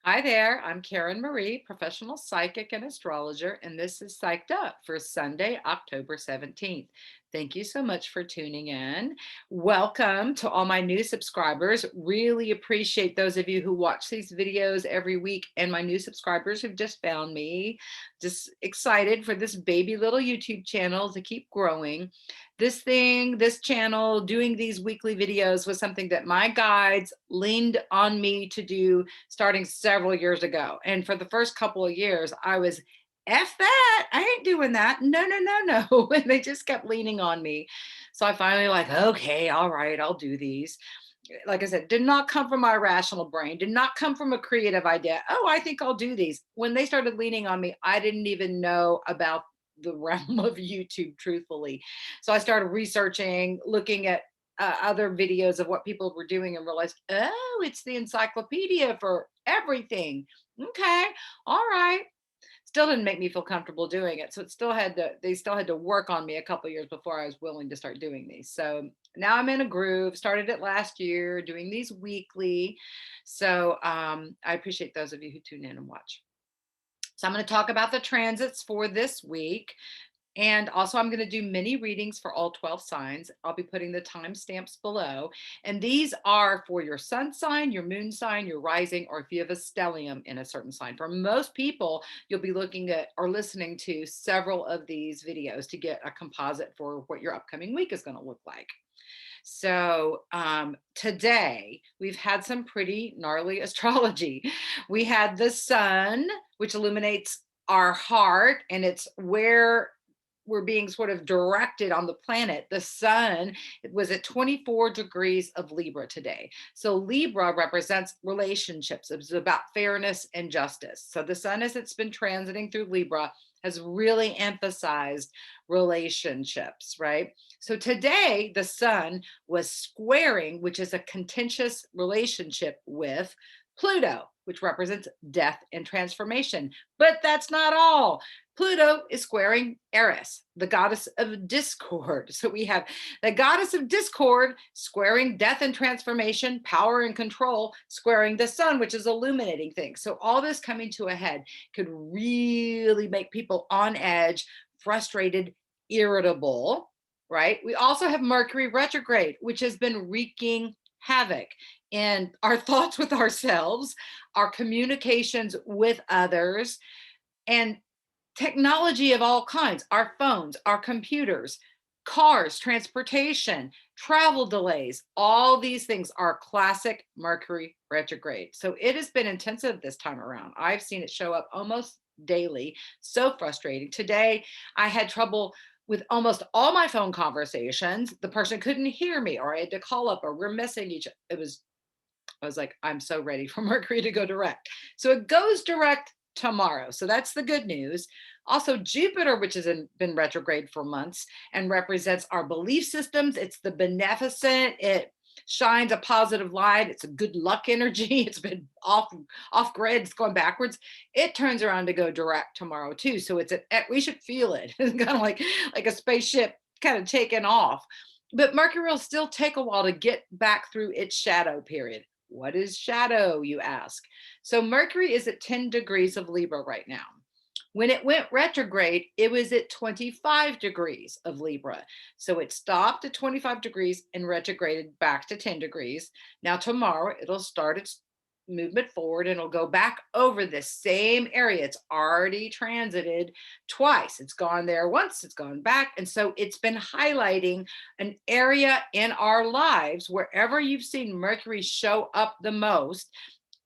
Hi there, I'm Karen Marie, professional psychic and astrologer, and this is Psyched Up for Sunday, October 17th. Thank you so much for tuning in. Welcome to all my new subscribers. Really appreciate those of you who watch these videos every week and my new subscribers who've just found me. Just excited for this baby little YouTube channel to keep growing. This channel, doing these weekly videos was something that my guides leaned on me to do starting several years ago. And for the first couple of years, I was, F that, I ain't doing that. No, no, no, no. And they just kept leaning on me. So I finally like, okay, all right, I'll do these. Like I said, did not come from my rational brain, did not come from a creative idea. Oh, I think I'll do these. When they started leaning on me, I didn't even know about the realm of YouTube, truthfully. So I started researching, looking at other videos of what people were doing and realized, oh, it's the encyclopedia for everything. Okay, all right. Still didn't make me feel comfortable doing it. So they still had to work on me a couple years before I was willing to start doing these. So now I'm in a groove, started it last year, doing these weekly. So I appreciate those of you who tune in and watch. So I'm going to talk about the transits for this week. And also, I'm going to do mini readings for all 12 signs. I'll be putting the timestamps below. And these are for your sun sign, your moon sign, your rising, or if you have a stellium in a certain sign. For most people, you'll be looking at or listening to several of these videos to get a composite for what your upcoming week is going to look like. So today we've had some pretty gnarly astrology. We had the sun, which illuminates our heart, and it's where we're being sort of directed on the planet. The sun, it was at 24 degrees of Libra today. So Libra represents relationships. It's about fairness and justice. So the sun, as it's been transiting through Libra, has really emphasized relationships, right? So today the sun was squaring, which is a contentious relationship with Pluto, which represents death and transformation. But that's not all. Pluto is squaring Aries, the goddess of discord. So we have the goddess of discord squaring death and transformation, power and control, squaring the sun, which is illuminating things. So all this coming to a head could really make people on edge, frustrated, irritable, right? We also have Mercury retrograde, which has been wreaking havoc in our thoughts with ourselves, our communications with others, and technology of all kinds, our phones, our computers, cars, transportation, travel delays, all these things are classic Mercury retrograde. So it has been intensive this time around. I've seen it show up almost daily. So frustrating. Today, I had trouble with almost all my phone conversations. The person couldn't hear me, or I had to call up, or we're missing each. I was like, I'm so ready for Mercury to go direct. So it goes direct tomorrow. So that's the good news. Also, Jupiter, which has been retrograde for months and represents our belief systems. It's the beneficent. It shines a positive light. It's a good luck energy. It's been off grid. It's going backwards. It turns around to go direct tomorrow too. So we should feel it. It's kind of like a spaceship kind of taking off. But Mercury will still take a while to get back through its shadow period. What is shadow, you ask? So Mercury is at 10 degrees of Libra right now. When it went retrograde, it was at 25 degrees of Libra. So it stopped at 25 degrees and retrograded back to 10 degrees. Now, tomorrow, it'll start its movement forward and it'll go back over this same area. It's already transited twice. It's gone there once, it's gone back. And so it's been highlighting an area in our lives wherever you've seen Mercury show up the most.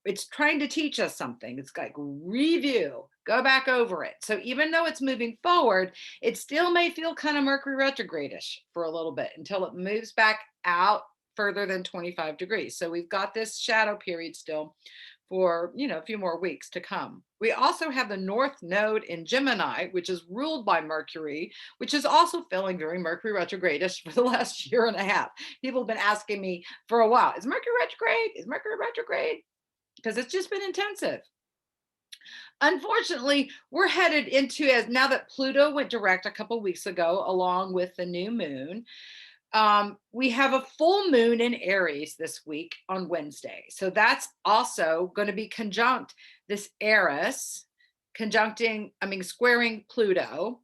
It's trying to teach us something. It's like review, go back over it. So even though it's moving forward, it still may feel kind of Mercury retrogradish for a little bit until it moves back out further than 25 degrees. So we've got this shadow period still for, a few more weeks to come. We also have the North Node in Gemini, which is ruled by Mercury, which is also feeling very Mercury retrogradish for the last year and a half. People have been asking me for a while, is Mercury retrograde? Is Mercury retrograde? Because it's just been intensive. Unfortunately, we're headed into, as now that Pluto went direct a couple weeks ago, along with the new moon, We have a full moon in Aries this week on Wednesday. So that's also going to be conjunct this Eris, squaring Pluto,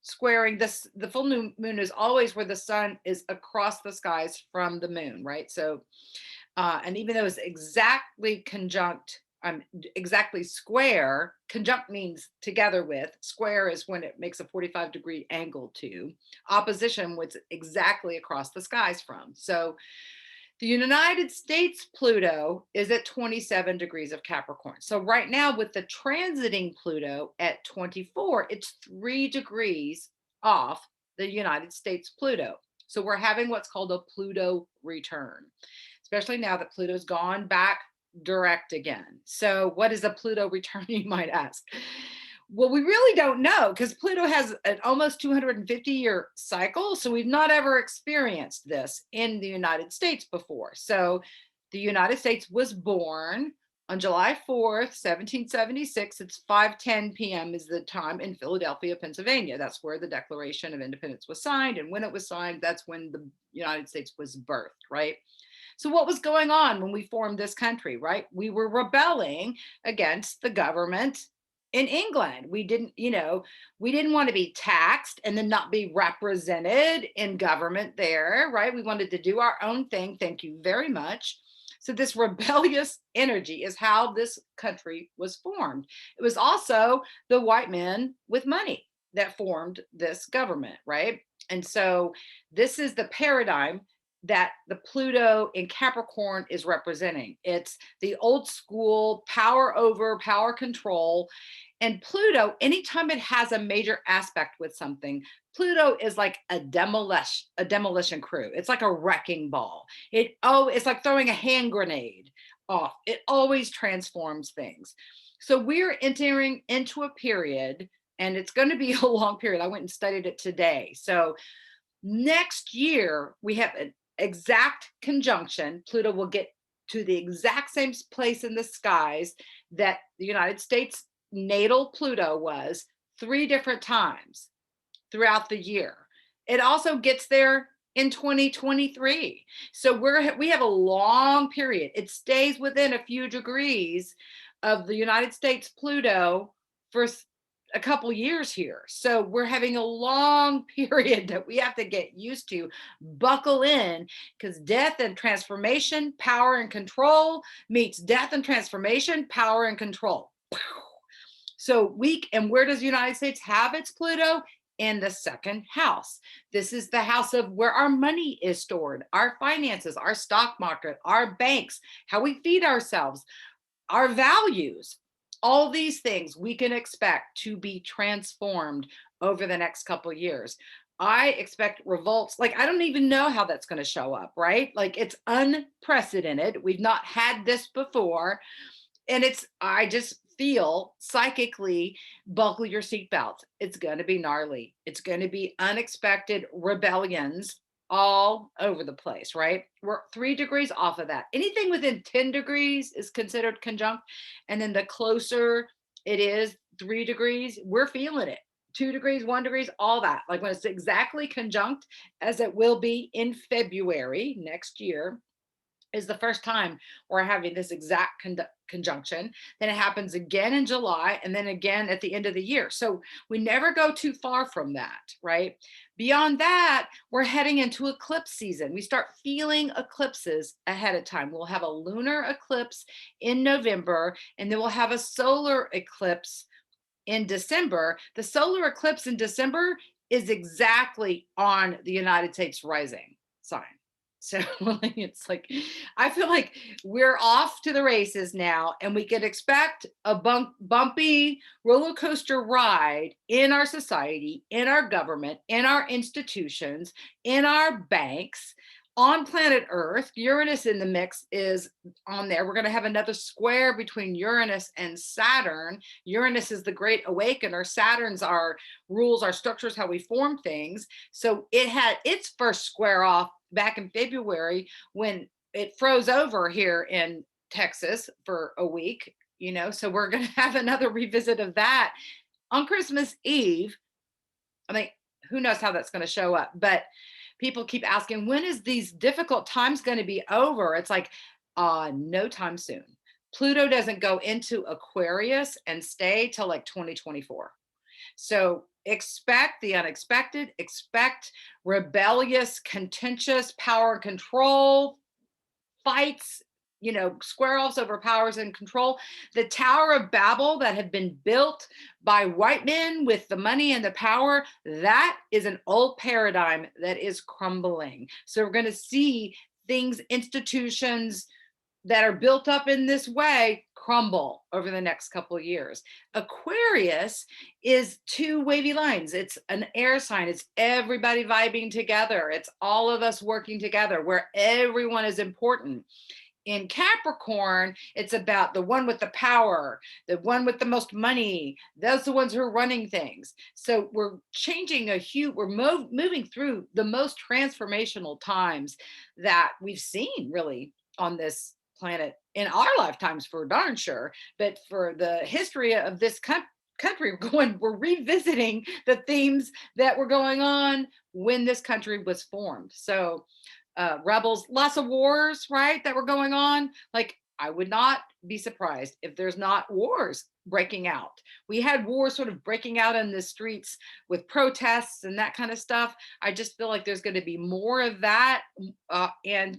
squaring this. The full moon is always where the sun is across the skies from the moon, right? So, and even though it's exactly conjunct, exactly square, conjunct means together with, square is when it makes a 45-degree angle to, opposition was exactly across the skies from. So the United States Pluto is at 27 degrees of Capricorn. So right now with the transiting Pluto at 24, it's 3 degrees off the United States Pluto. So we're having what's called a Pluto return, especially now that Pluto's gone back direct again. So what is a Pluto return, you might ask? Well, we really don't know because Pluto has an almost 250-year cycle. So we've not ever experienced this in the United States before. So the United States was born on July 4th, 1776. It's 5:10 p.m. is the time in Philadelphia, Pennsylvania. That's where the Declaration of Independence was signed. And when it was signed, that's when the United States was birthed, right? So what was going on when we formed this country, right? We were rebelling against the government in England. We didn't want to be taxed and then not be represented in government there, right? We wanted to do our own thing. Thank you very much. So this rebellious energy is how this country was formed. It was also the white men with money that formed this government, right? And so this is the paradigm that the Pluto in Capricorn is representing. It's the old school power over, power control. And Pluto, anytime it has a major aspect with something, Pluto is like a demolition crew. It's like a wrecking ball. It's like throwing a hand grenade off. It always transforms things. So we're entering into a period, and it's going to be a long period. I went and studied it today. So next year we have an exact conjunction. Pluto will get to the exact same place in the skies that the United States natal Pluto was 3 different times throughout the year. It also gets there in 2023. So we have a long period. It stays within a few degrees of the United States Pluto for a couple years here. So we're having a long period that we have to get used to, buckle in, because death and transformation, power and control meets death and transformation, power and control. So and where does the United States have its Pluto? In the second house. This is the house of where our money is stored, our finances, our stock market, our banks, how we feed ourselves, our values. All these things we can expect to be transformed over the next couple of years. I expect revolts. Like, I don't even know how that's going to show up, right? Like, it's unprecedented. We've not had this before. And I just feel psychically, buckle your seatbelts. It's going to be gnarly. It's going to be unexpected rebellions all over the place, right? We're 3 degrees off of that. Anything within 10 degrees is considered conjunct. And then the closer it is, 3 degrees, we're feeling it. 2 degrees, 1 degree, all that. Like when it's exactly conjunct, as it will be in February next year, is the first time we're having this exact conjunction. Then it happens again in July, and then again at the end of the year. So we never go too far from that, right? Beyond that, we're heading into eclipse season. We start feeling eclipses ahead of time. We'll have a lunar eclipse in November, and then we'll have a solar eclipse in December. The solar eclipse in December is exactly on the United States rising sign. So it's like, I feel like we're off to the races now, and we can expect a bumpy roller coaster ride in our society, in our government, in our institutions, in our banks, on planet Earth. Uranus in the mix is on there. We're going to have another square between Uranus and Saturn. Uranus is the great awakener. Saturn's our rules, our structures, how we form things. So it had its first square off back in February when it froze over here in Texas for a week, so we're going to have another revisit of that on Christmas Eve. I mean, who knows how that's going to show up, but People keep asking, when is these difficult times going to be over? It's like, no time soon. Pluto doesn't go into Aquarius and stay till like 2024. So expect the unexpected, expect rebellious, contentious power and control fights, square offs over powers and control. The Tower of Babel that had been built by white men with the money and the power, that is an old paradigm that is crumbling. So we're going to see things, institutions that are built up in this way crumble over the next couple of years. Aquarius is two wavy lines. It's an air sign. It's everybody vibing together. It's all of us working together where everyone is important. In Capricorn, it's about the one with the power, the one with the most money. Those are the ones who are running things. So we're changing we're moving through the most transformational times that we've seen really on this planet in our lifetimes, for darn sure. But for the history of this country, we're revisiting the themes that were going on when this country was formed. So rebels, lots of wars, right, that were going on. Like, I would not be surprised if there's not wars breaking out. We had wars sort of breaking out in the streets with protests and that kind of stuff. I just feel like there's going to be more of that. And,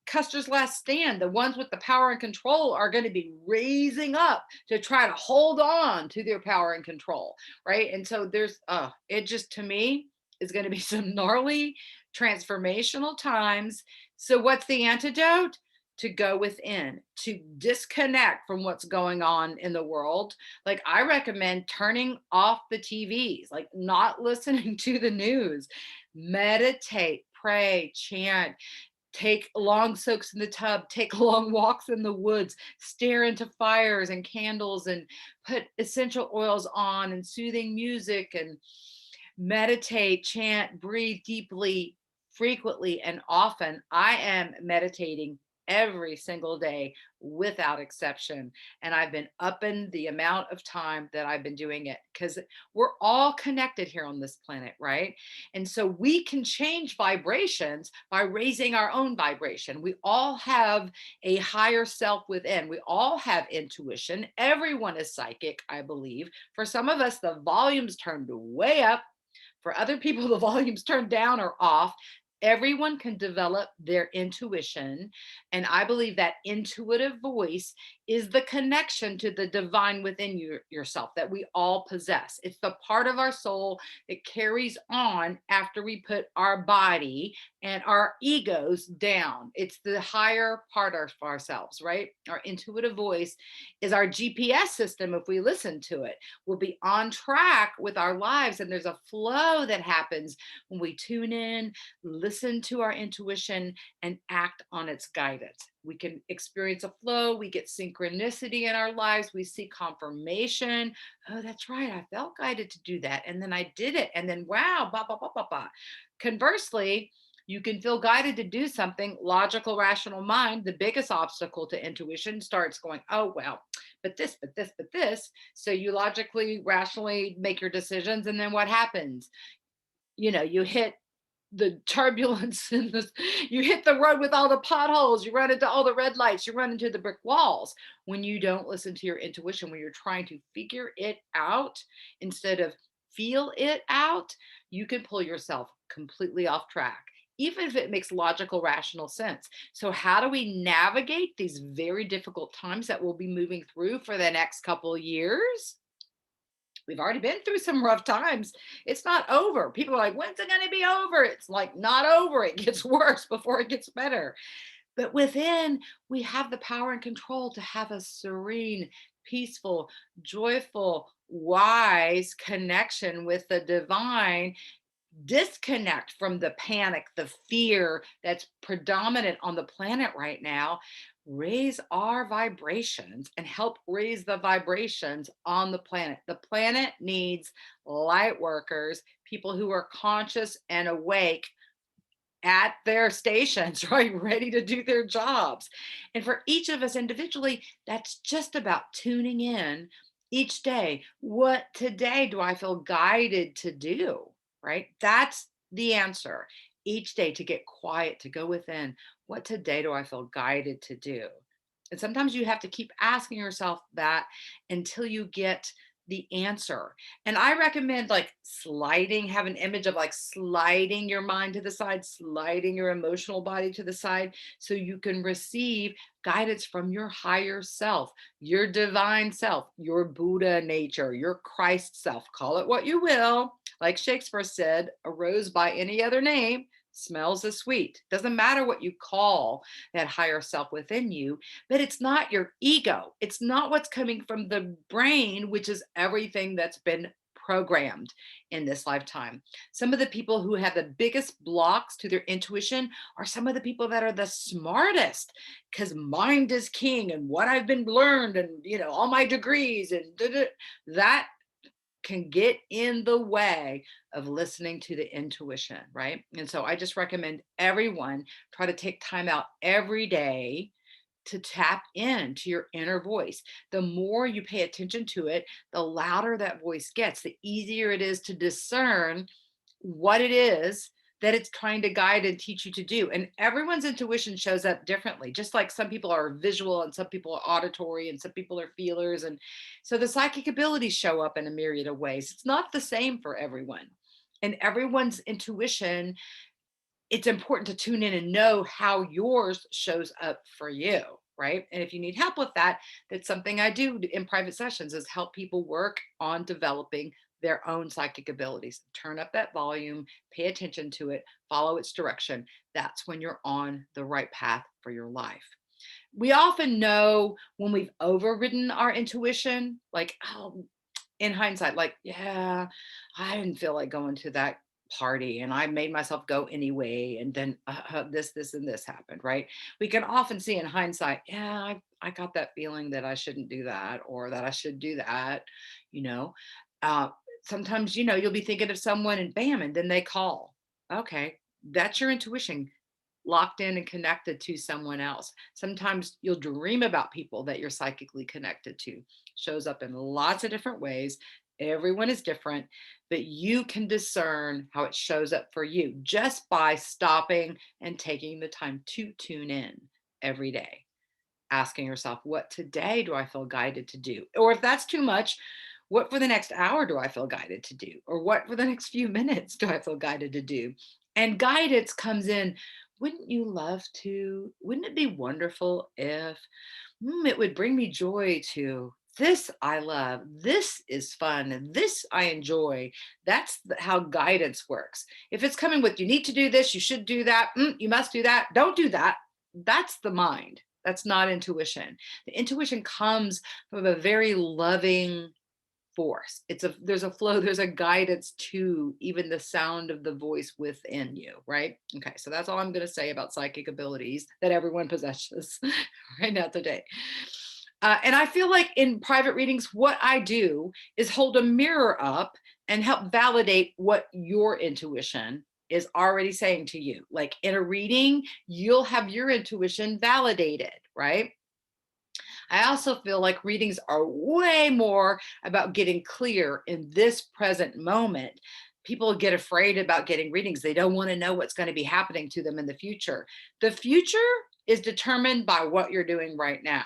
Custer's last stand, the ones with the power and control are going to be raising up to try to hold on to their power and control, right? And so it just, to me, is going to be some gnarly transformational times. So what's the antidote? To go within, to disconnect from what's going on in the world. Like, I recommend turning off the TVs, like not listening to the news, meditate, pray, chant, take long soaks in the tub, take long walks in the woods, stare into fires and candles, and put essential oils on and soothing music, and meditate, chant, breathe deeply, frequently, and often. I am meditating every single day without exception. And I've been upping the amount of time that I've been doing it because we're all connected here on this planet, right? And so we can change vibrations by raising our own vibration. We all have a higher self within. We all have intuition. Everyone is psychic, I believe. For some of us, the volume's turned way up. For other people, the volume's turned down or off. Everyone can develop their intuition. And I believe that intuitive voice is the connection to the divine within yourself that we all possess. It's the part of our soul that carries on after we put our body and our egos down. It's the higher part of ourselves, right? Our intuitive voice is our GPS system. If we listen to it, we'll be on track with our lives. And there's a flow that happens when we tune in, listen to our intuition, and act on its guidance. We can experience a flow. We get synchronicity in our lives. We see confirmation. Oh, that's right. I felt guided to do that. And then I did it. And then, wow, blah, blah, blah, blah, blah. Conversely, you can feel guided to do something. Logical, rational mind, the biggest obstacle to intuition, starts going, oh, well, but this, but this, but this. So you logically, rationally make your decisions. And then what happens? You hit the turbulence and you hit the road with all the potholes, you run into all the red lights, you run into the brick walls when you don't listen to your intuition, when you're trying to figure it out instead of feel it out. You can pull yourself completely off track, even if it makes logical, rational sense. So how do we navigate these very difficult times that we'll be moving through for the next couple of years? We've already been through some rough times. It's not over. People are like, when's it going to be over? It's like, not over. It gets worse before it gets better. But within, we have the power and control to have a serene, peaceful, joyful, wise connection with the divine. Disconnect from the panic, the fear that's predominant on the planet right now. Raise our vibrations and help raise the vibrations on the planet. The planet needs light workers, people who are conscious and awake at their stations, right? Ready to do their jobs. And for each of us individually, that's just about tuning in each day. What today do I feel guided to do? Right? That's the answer. each day to get quiet, to go within. What today do I feel guided to do? And sometimes you have to keep asking yourself that until you get the answer. And I recommend like sliding, have an image of like sliding your mind to the side, sliding your emotional body to the side so you can receive guidance from your higher self, your divine self, your Buddha nature, your Christ self. Call it what you will. Like Shakespeare said, a rose by any other name smells as sweet. Doesn't matter what you call that higher self within you, but it's not your ego. It's not what's coming from the brain, which is everything that's been programmed in this lifetime. Some of the people who have the biggest blocks to their intuition are some of the people that are the smartest, because mind is king and what I've been learned and all my degrees and that can get in the way of listening to the intuition, right? And so I just recommend everyone try to take time out every day to tap into your inner voice. The more you pay attention to it, the louder that voice gets, the easier it is to discern what it is that it's trying to guide and teach you to do. And everyone's intuition shows up differently. Just like some people are visual and some people are auditory and some people are feelers. And so the psychic abilities show up in a myriad of ways. It's not the same for everyone. And everyone's intuition, it's important to tune in and know how yours shows up for you, right? And if you need help with that, that's something I do in private sessions, is help people work on developing their own psychic abilities. Turn up that volume, pay attention to it, follow its direction. That's when you're on the right path for your life. We often know when we've overridden our intuition, like, oh, in hindsight, like, yeah, I didn't feel like going to that party and I made myself go anyway. And then this, and this happened, right? We can often see in hindsight, yeah, I got that feeling that I shouldn't do that or that I should do that, you know. Uh, Sometimes, you'll be thinking of someone and bam, and then they call. Okay, that's your intuition locked in and connected to someone else. Sometimes you'll dream about people that you're psychically connected to. Shows up in lots of different ways. Everyone is different, but you can discern how it shows up for you just by stopping and taking the time to tune in every day, asking yourself, what today do I feel guided to do? Or if that's too much, what for the next hour do I feel guided to do? Or what for the next few minutes do I feel guided to do? And guidance comes in. Wouldn't you love to? Wouldn't it be wonderful if it would bring me joy to? This I love. This is fun. This I enjoy. That's how guidance works. If it's coming with, you need to do this, you should do that, you must do that, don't do that. That's the mind. That's not intuition. The intuition comes from a very loving force. There's a flow, there's a guidance to even the sound of the voice within you, right? Okay, so that's all I'm going to say about psychic abilities that everyone possesses right now today. And I feel like in private readings, what I do is hold a mirror up and help validate what your intuition is already saying to you. Like in a reading, you'll have your intuition validated, right? I also feel like readings are way more about getting clear in this present moment. People get afraid about getting readings. They don't want to know what's going to be happening to them in the future. The future is determined by what you're doing right now.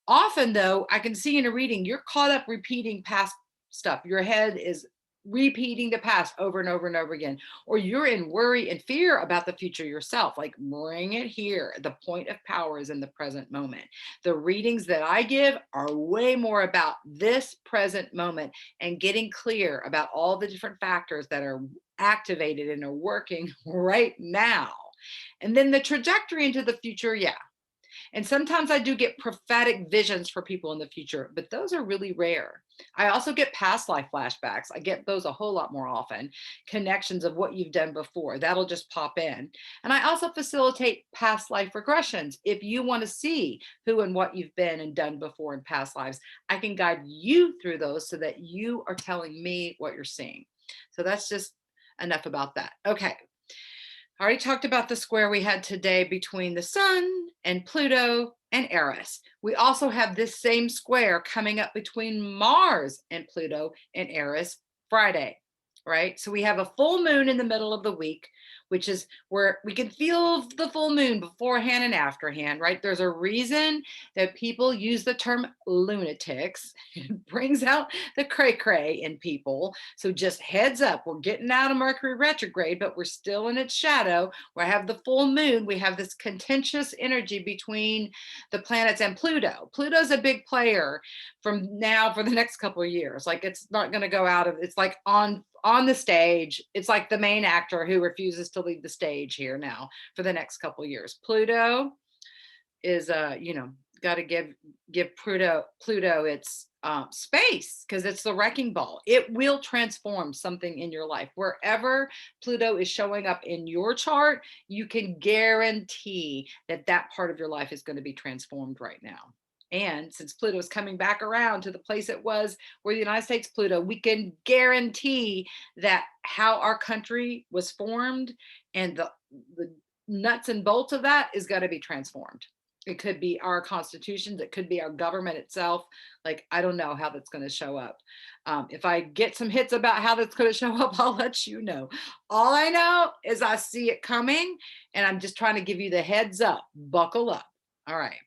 Often, though, I can see in a reading, you're caught up repeating past stuff. Your head is repeating the past over and over and over again, or you're in worry and fear about the future yourself. Like, bring it here. The point of power is in the present moment. The readings that I give are way more about this present moment and getting clear about all the different factors that are activated and are working right now. And then the trajectory into the future, yeah. And sometimes I do get prophetic visions for people in the future, but those are really rare. I also get past life flashbacks. I get those a whole lot more often. Connections of what you've done before. That'll just pop in. And I also facilitate past life regressions. If you want to see who and what you've been and done before in past lives, I can guide you through those so that you are telling me what you're seeing. So that's just enough about that. Okay. I already talked about the square we had today between the Sun and Pluto and Aries. We also have this same square coming up between Mars and Pluto and Aries Friday, right? So we have a full moon in the middle of the week. which is where we can feel the full moon beforehand and afterhand, right? There's a reason that people use the term lunatics. It brings out the cray cray in people. So just heads up, we're getting out of Mercury retrograde, but we're still in its shadow. We have the full moon. We have this contentious energy between the planets and Pluto. Pluto's a big player from now for the next couple of years. Like it's not going to go out of, it's like on the stage. It's like the main actor who refuses to leave the stage here now for the next couple of years. Pluto is got to give Pluto its space, because it's the wrecking ball. It will transform something in your life. Wherever Pluto is showing up in your chart, you can guarantee that that part of your life is going to be transformed right now. And since Pluto is coming back around to the place it was where the United States Pluto, we can guarantee that how our country was formed and the nuts and bolts of that is going to be transformed. It could be our constitutions. It could be our government itself. Like, I don't know how that's going to show up. If I get some hits about how that's going to show up, I'll let you know. All I know is I see it coming, and I'm just trying to give you the heads up. Buckle up. All right.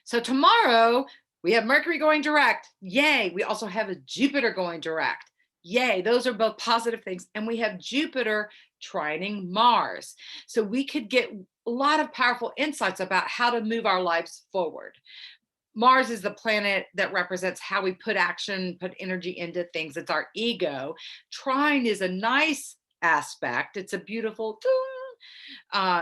So tomorrow we have Mercury going direct. Yay. We also have a Jupiter going direct. Yay. Those are both positive things. And we have Jupiter trining Mars. So we could get a lot of powerful insights about how to move our lives forward. Mars is the planet that represents how we put action, put energy into things. It's our ego. Trine is a nice aspect. It's a beautiful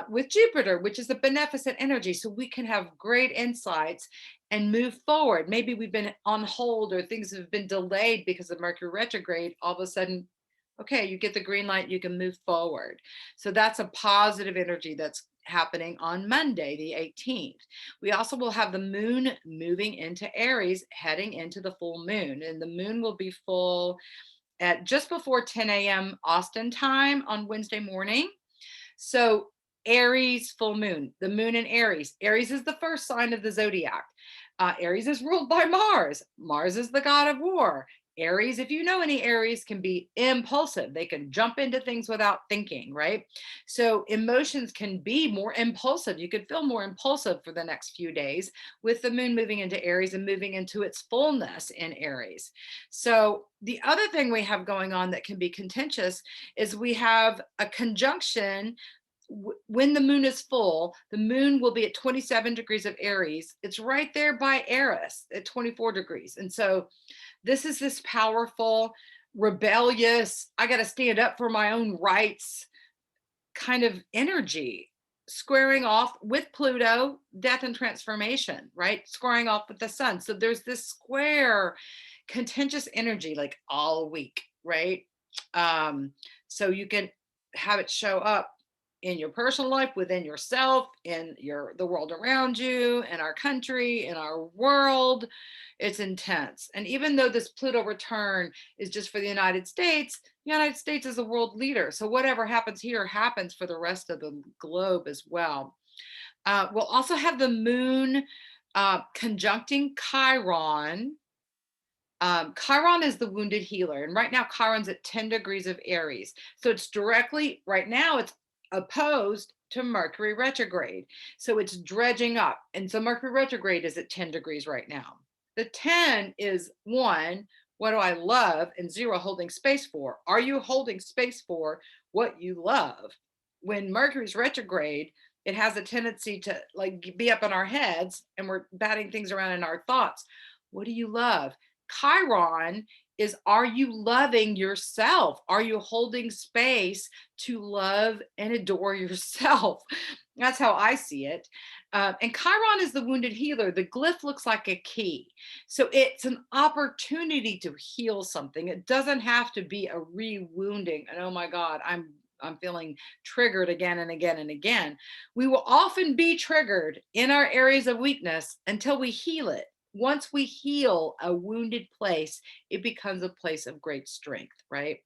with Jupiter, which is a beneficent energy. So we can have great insights and move forward. Maybe we've been on hold or things have been delayed because of Mercury retrograde. All of a sudden, okay, you get the green light, you can move forward. So that's a positive energy that's happening on Monday, the 18th. We also will have the moon moving into Aries, heading into the full moon. And the moon will be full at just before 10 a.m. Austin time on Wednesday morning. So Aries full moon, the moon in Aries. Aries is the first sign of the zodiac. Aries is ruled by Mars. Mars is the god of war. Aries, if you know any Aries, can be impulsive. They can jump into things without thinking, right? So emotions can be more impulsive. You could feel more impulsive for the next few days with the moon moving into Aries and moving into its fullness in Aries. So the other thing we have going on that can be contentious is we have a conjunction. When the moon is full, the moon will be at 27 degrees of Aries. It's right there by Eris at 24 degrees. And so this is this powerful, rebellious, I got to stand up for my own rights kind of energy, squaring off with Pluto, death and transformation, right? Squaring off with the sun. So there's this square, contentious energy like all week, right? So you can have it show up in your personal life, within yourself, in the world around you, in our country, in our world. It's intense. And even though this Pluto return is just for the United States is a world leader. So whatever happens here happens for the rest of the globe as well. We'll also have the moon conjuncting Chiron. Chiron is the wounded healer. And right now, Chiron's at 10 degrees of Aries. So it's directly, right now, it's opposed to Mercury retrograde. So it's dredging up. And so Mercury retrograde is at 10 degrees right now. The 10 is 1, what do I love? And 0, holding space for. Are you holding space for what you love? When Mercury's retrograde, it has a tendency to like be up in our heads and we're batting things around in our thoughts. What do you love? Chiron is, are you loving yourself? Are you holding space to love and adore yourself? That's how I see it. And Chiron is the wounded healer. The glyph looks like a key. So it's an opportunity to heal something. It doesn't have to be a re-wounding. And oh my God, I'm feeling triggered again and again and again. We will often be triggered in our areas of weakness until we heal it. Once we heal a wounded place, it becomes a place of great strength, right?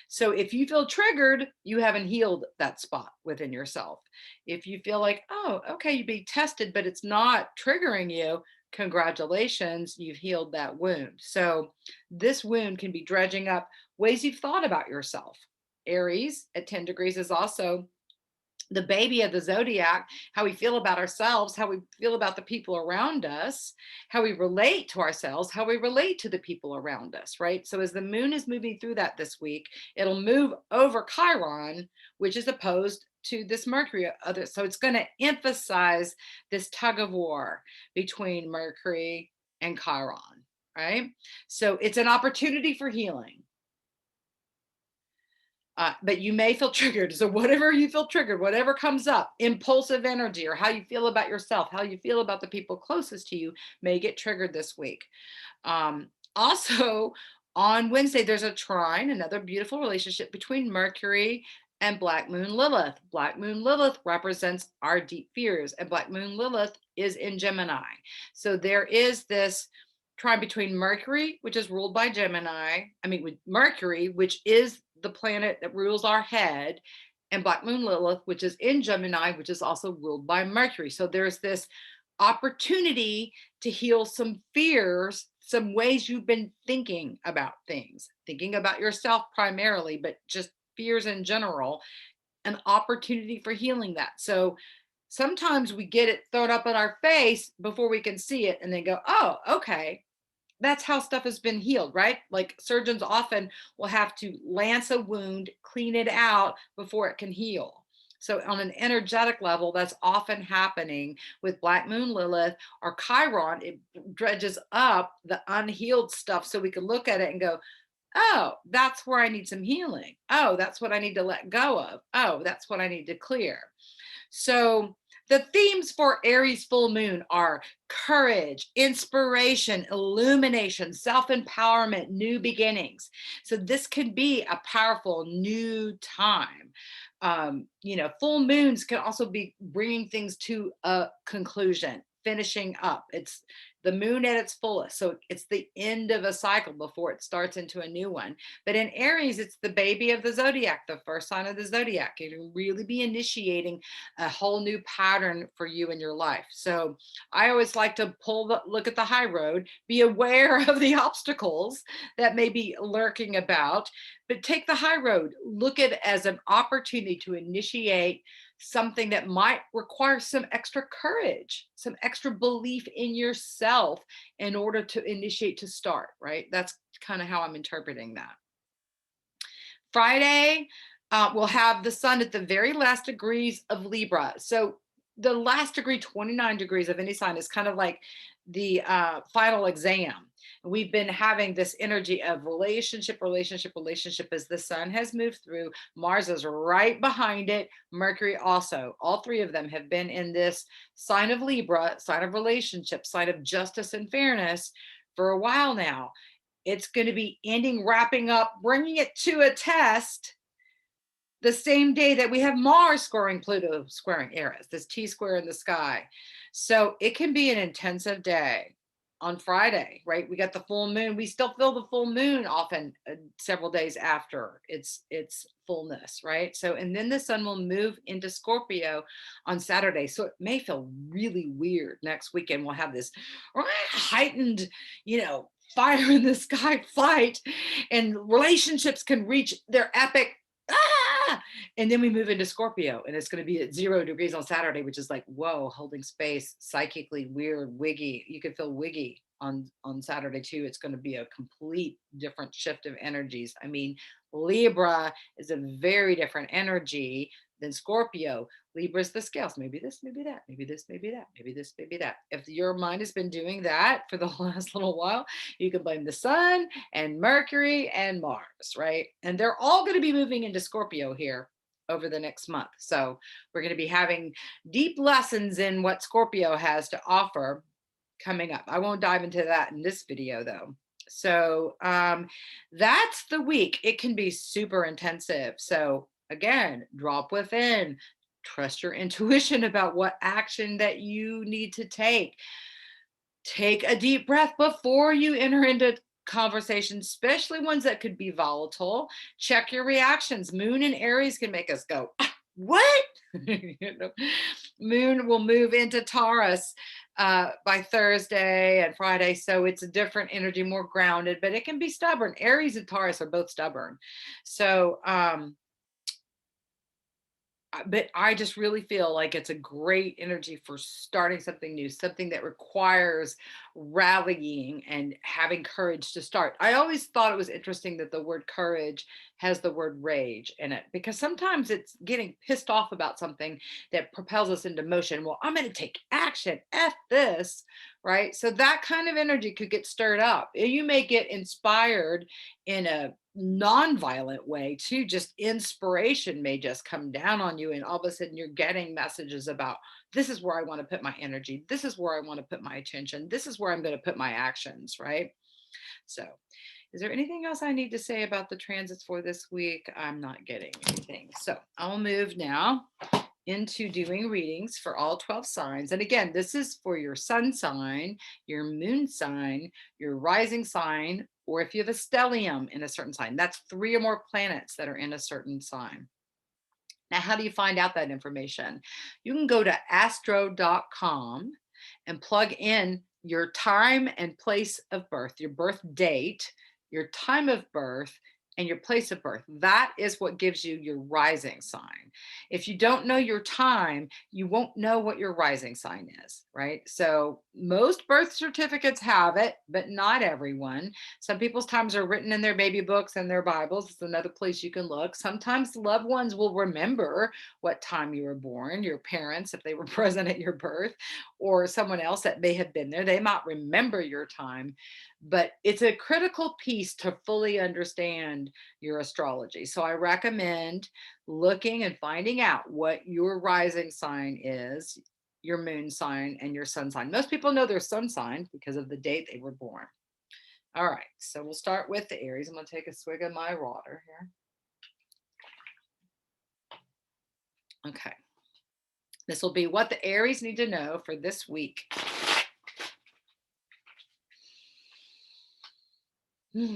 So if you feel triggered, you haven't healed that spot within yourself. If you feel like, oh, okay, you're being tested, but it's not triggering you, congratulations, you've healed that wound. So this wound can be dredging up ways you've thought about yourself. Aries at 10 degrees is also the baby of the zodiac, how we feel about ourselves, how we feel about the people around us, how we relate to ourselves, how we relate to the people around us, right? So as the moon is moving through that this week, it'll move over Chiron, which is opposed to this Mercury. So it's going to emphasize this tug of war between Mercury and Chiron, right? So it's an opportunity for healing. But you may feel triggered. So whatever you feel triggered, whatever comes up, impulsive energy or how you feel about yourself, how you feel about the people closest to you may get triggered this week. Also, on Wednesday, there's a trine, another beautiful relationship between Mercury and Black Moon Lilith. Black Moon Lilith represents our deep fears, and Black Moon Lilith is in Gemini. So there is this trine between Mercury, which is ruled by Gemini, with Mercury, which is the planet that rules our head, and Black Moon Lilith, which is in Gemini, which is also ruled by Mercury. So there's this opportunity to heal some fears, some ways you've been thinking about things, thinking about yourself primarily, but just fears in general, an opportunity for healing that. So sometimes we get it thrown up in our face before we can see it and then go, oh, okay, that's how stuff has been healed, right? Like surgeons often will have to lance a wound, clean it out before it can heal. So on an energetic level, that's often happening with Black Moon Lilith or Chiron. It dredges up the unhealed stuff so we can look at it and go, oh, that's where I need some healing. Oh, that's what I need to let go of. Oh, that's what I need to clear. So the themes for Aries full moon are courage, inspiration, illumination, self-empowerment, new beginnings. So this can be a powerful new time. Full moons can also be bringing things to a conclusion, finishing up. It's the moon at its fullest. So it's the end of a cycle before it starts into a new one. But in Aries, it's the baby of the zodiac, the first sign of the zodiac. It can really be initiating a whole new pattern for you in your life. So I always like to look at the high road, be aware of the obstacles that may be lurking about, but take the high road, look at it as an opportunity to initiate something that might require some extra courage, some extra belief in yourself in order to initiate, to start, right? That's kind of how I'm interpreting that. Friday, we'll have the sun at the very last degrees of Libra. So the last degree, 29 degrees of any sign, is kind of like the final exam. We've been having this energy of relationship as the sun has moved through. Mars is right behind it. Mercury also. All three of them have been in this sign of Libra, sign of relationship, sign of justice and fairness for a while now. It's going to be ending, wrapping up, bringing it to a test the same day that we have Mars squaring Pluto, squaring Aries, this T square in the sky. So it can be an intensive day on Friday, right? We got the full moon. We still feel the full moon often several days after its fullness, right? So, and then the sun will move into Scorpio on Saturday. So it may feel really weird next weekend. We'll have this heightened, fire in the sky fight, and relationships can reach their epic and then we move into Scorpio, and it's going to be at 0 degrees on Saturday, which is like, whoa, holding space, psychically weird, wiggy. You could feel wiggy on Saturday too. It's going to be a complete different shift of energies. Libra is a very different energy than Scorpio. Libra is the scales. Maybe this, maybe that, maybe this, maybe that, maybe this, maybe that. If your mind has been doing that for the last little while, you can blame the sun and Mercury and Mars, right? And they're all going to be moving into Scorpio here over the next month. So we're going to be having deep lessons in what Scorpio has to offer coming up. I won't dive into that in this video though. So that's the week. It can be super intensive. So again, drop within, trust your intuition about what action that you need to take. Take a deep breath before you enter into conversations, especially ones that could be volatile. Check your reactions. Moon and Aries can make us go, what? Moon will move into Taurus by Thursday and Friday. So it's a different energy, more grounded, but it can be stubborn. Aries and Taurus are both stubborn. So but I just really feel like it's a great energy for starting something new, something that requires rallying and having courage to start. I always thought it was interesting that the word courage has the word rage in it, because sometimes it's getting pissed off about something that propels us into motion. Well, I'm going to take action. F this, right? So that kind of energy could get stirred up. You may get inspired in a non-violent way too. Just inspiration may just come down on you, and all of a sudden you're getting messages about, this is where I want to put my energy, this is where I want to put my attention, this is where I'm going to put my actions, right? So is there anything else I need to say about the transits for this week? I'm not getting anything, so I'll move now into doing readings for all 12 signs. And again, this is for your sun sign, your moon sign, your rising sign, or if you have a stellium in a certain sign. That's 3 or more planets that are in a certain sign. Now, how do you find out that information? You can go to astro.com and plug in your time and place of birth, your birth date, your time of birth, and your place of birth. That is what gives you your rising sign. If you don't know your time, you won't know what your rising sign is, right? So most birth certificates have it, but not everyone. Some people's times are written in their baby books and their Bibles. It's another place you can look. Sometimes loved ones will remember what time you were born, your parents, if they were present at your birth, or someone else that may have been there. They might remember your time, but it's a critical piece to fully understand your astrology. So I recommend looking and finding out what your rising sign is, your moon sign, and your sun sign. Most people know their sun sign because of the date they were born. All right, so we'll start with the Aries. I'm going to take a swig of my water here. Okay. This will be what the Aries need to know for this week. Full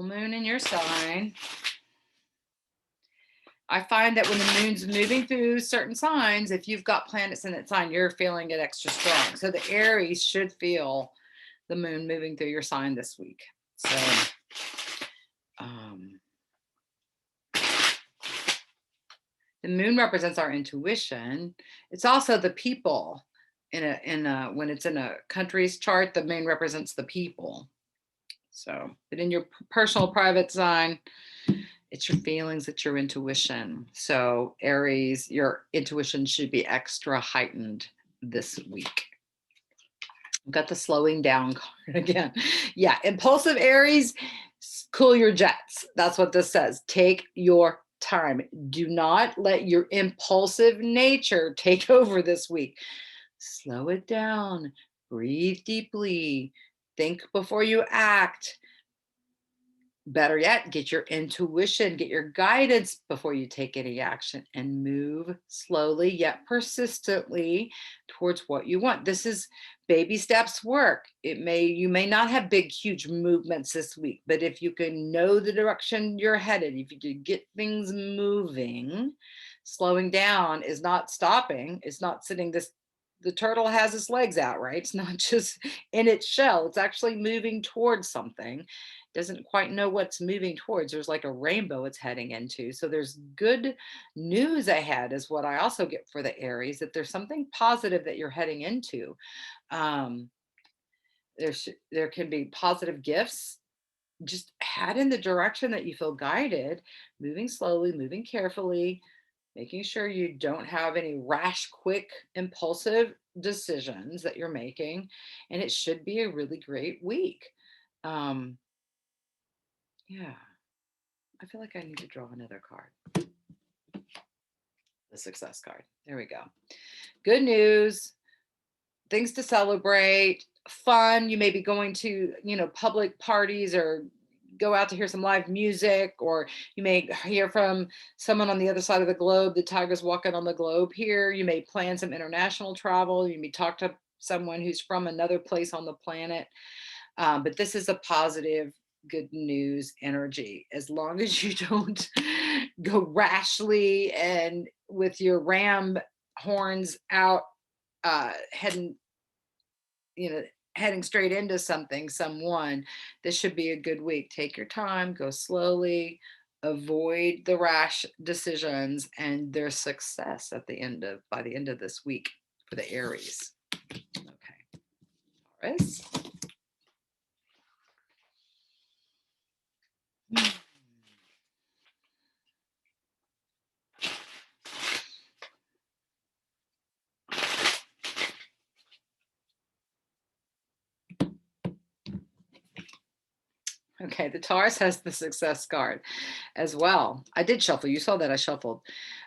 moon in your sign. I find that when the moon's moving through certain signs, if you've got planets in that sign, you're feeling it extra strong. So the Aries should feel the moon moving through your sign this week. So the moon represents our intuition. It's also the people. When it's in a country's chart, the moon represents the people. So, but in your personal private sign, it's your feelings, it's your intuition. So Aries, your intuition should be extra heightened this week. I've got the slowing down card again. Yeah, impulsive Aries, cool your jets. That's what this says. Take your time. Do not let your impulsive nature take over this week. Slow it down. Breathe deeply. Think before you act. Better yet, get your intuition, get your guidance before you take any action, and move slowly yet persistently towards what you want. This is baby steps work. You may not have big, huge movements this week, but if you can know the direction you're headed, if you can get things moving, slowing down is not stopping. It's not sitting the turtle has its legs out, right? It's not just in its shell. It's actually moving towards something. Doesn't quite know what's moving towards. There's like a rainbow it's heading into. So there's good news ahead is what I also get for the Aries, that there's something positive that you're heading into. There can be positive gifts. Just head in the direction that you feel guided, moving slowly, moving carefully, making sure you don't have any rash, quick, impulsive decisions that you're making. And it should be a really great week. Yeah, I feel like I need to draw another card. The success card. There we go. Good news, things to celebrate, fun. You may be going to, public parties, or go out to hear some live music, or you may hear from someone on the other side of the globe. The tiger's walking on the globe here. You may plan some international travel. You may talk to someone who's from another place on the planet. But this is a positive, good news energy. As long as you don't go rashly and with your ram horns out, heading heading straight into something, someone, this should be a good week. Take your time, go slowly, avoid the rash decisions, and there's success at the end of by the end of this week for the Aries. Okay, Taurus. Okay, the Taurus has the success card as well. I did shuffle. You saw that I shuffled.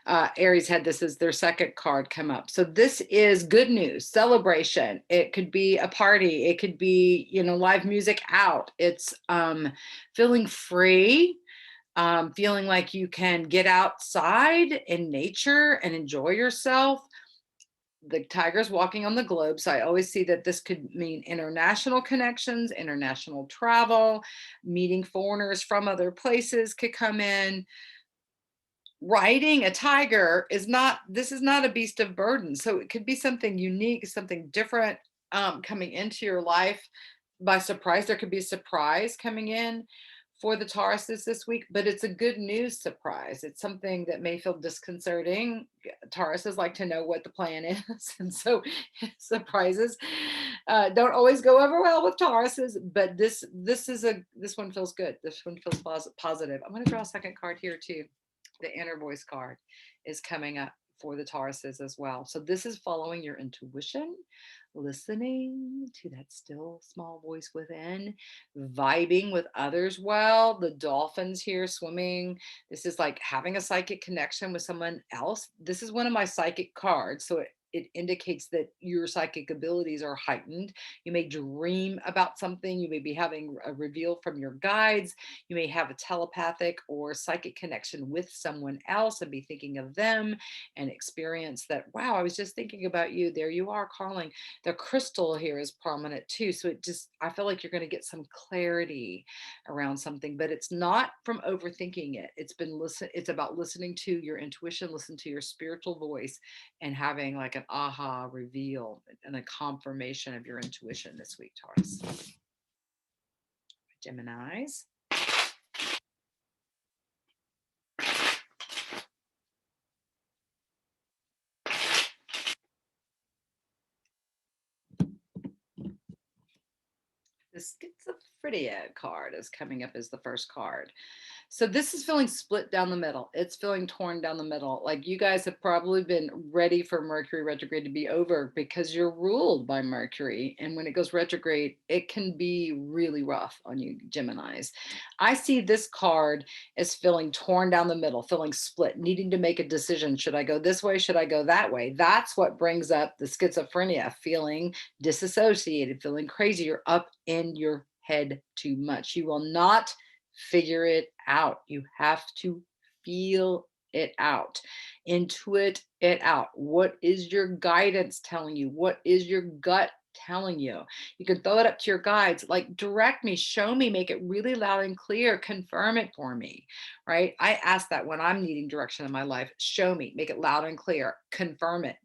Aries had this as their second card come up. So this is good news, celebration. It could be a party. It could be, live music out. It's feeling free, feeling like you can get outside in nature and enjoy yourself. The tiger's walking on the globe. So I always see that this could mean international connections, international travel, meeting foreigners from other places could come in. Riding a tiger this is not a beast of burden. So it could be something unique, something different coming into your life by surprise. There could be a surprise coming in for the Tauruses this week, but it's a good news surprise. It's something that may feel disconcerting. Tauruses like to know what the plan is, and so surprises don't always go over well with Tauruses. But this one feels good. This one feels positive. I'm going to draw a second card here too. The inner voice card is coming up for the Tauruses as well. So this is following your intuition, listening to that still small voice within, vibing with others well. The dolphins here swimming. This is like having a psychic connection with someone else. This is one of my psychic cards. So it indicates that your psychic abilities are heightened. You may dream about something. You may be having a reveal from your guides. You may have a telepathic or psychic connection with someone else and be thinking of them and experience that, wow, I was just thinking about you. There you are calling. The crystal here is prominent too. So I feel like you're going to get some clarity around something, but it's not from overthinking it. It's about listening to your intuition, listen to your spiritual voice, and having like an aha reveal and a confirmation of your intuition this week, Taurus. Geminis. The schizophrenia card is coming up as the first card. So this is feeling split down the middle. It's feeling torn down the middle. Like you guys have probably been ready for Mercury retrograde to be over because you're ruled by Mercury. And when it goes retrograde, it can be really rough on you, Geminis. I see this card as feeling torn down the middle, feeling split, needing to make a decision. Should I go this way? Should I go that way? That's what brings up the schizophrenia, feeling disassociated, feeling crazy. You're up in your head too much. You will not figure it out. You have to feel it out, intuit it out. What is your guidance telling you? What is your gut telling you? You can throw it up to your guides, like direct me, show me, make it really loud and clear, confirm it for me, right? I ask that when I'm needing direction in my life. Show me, make it loud and clear, confirm it.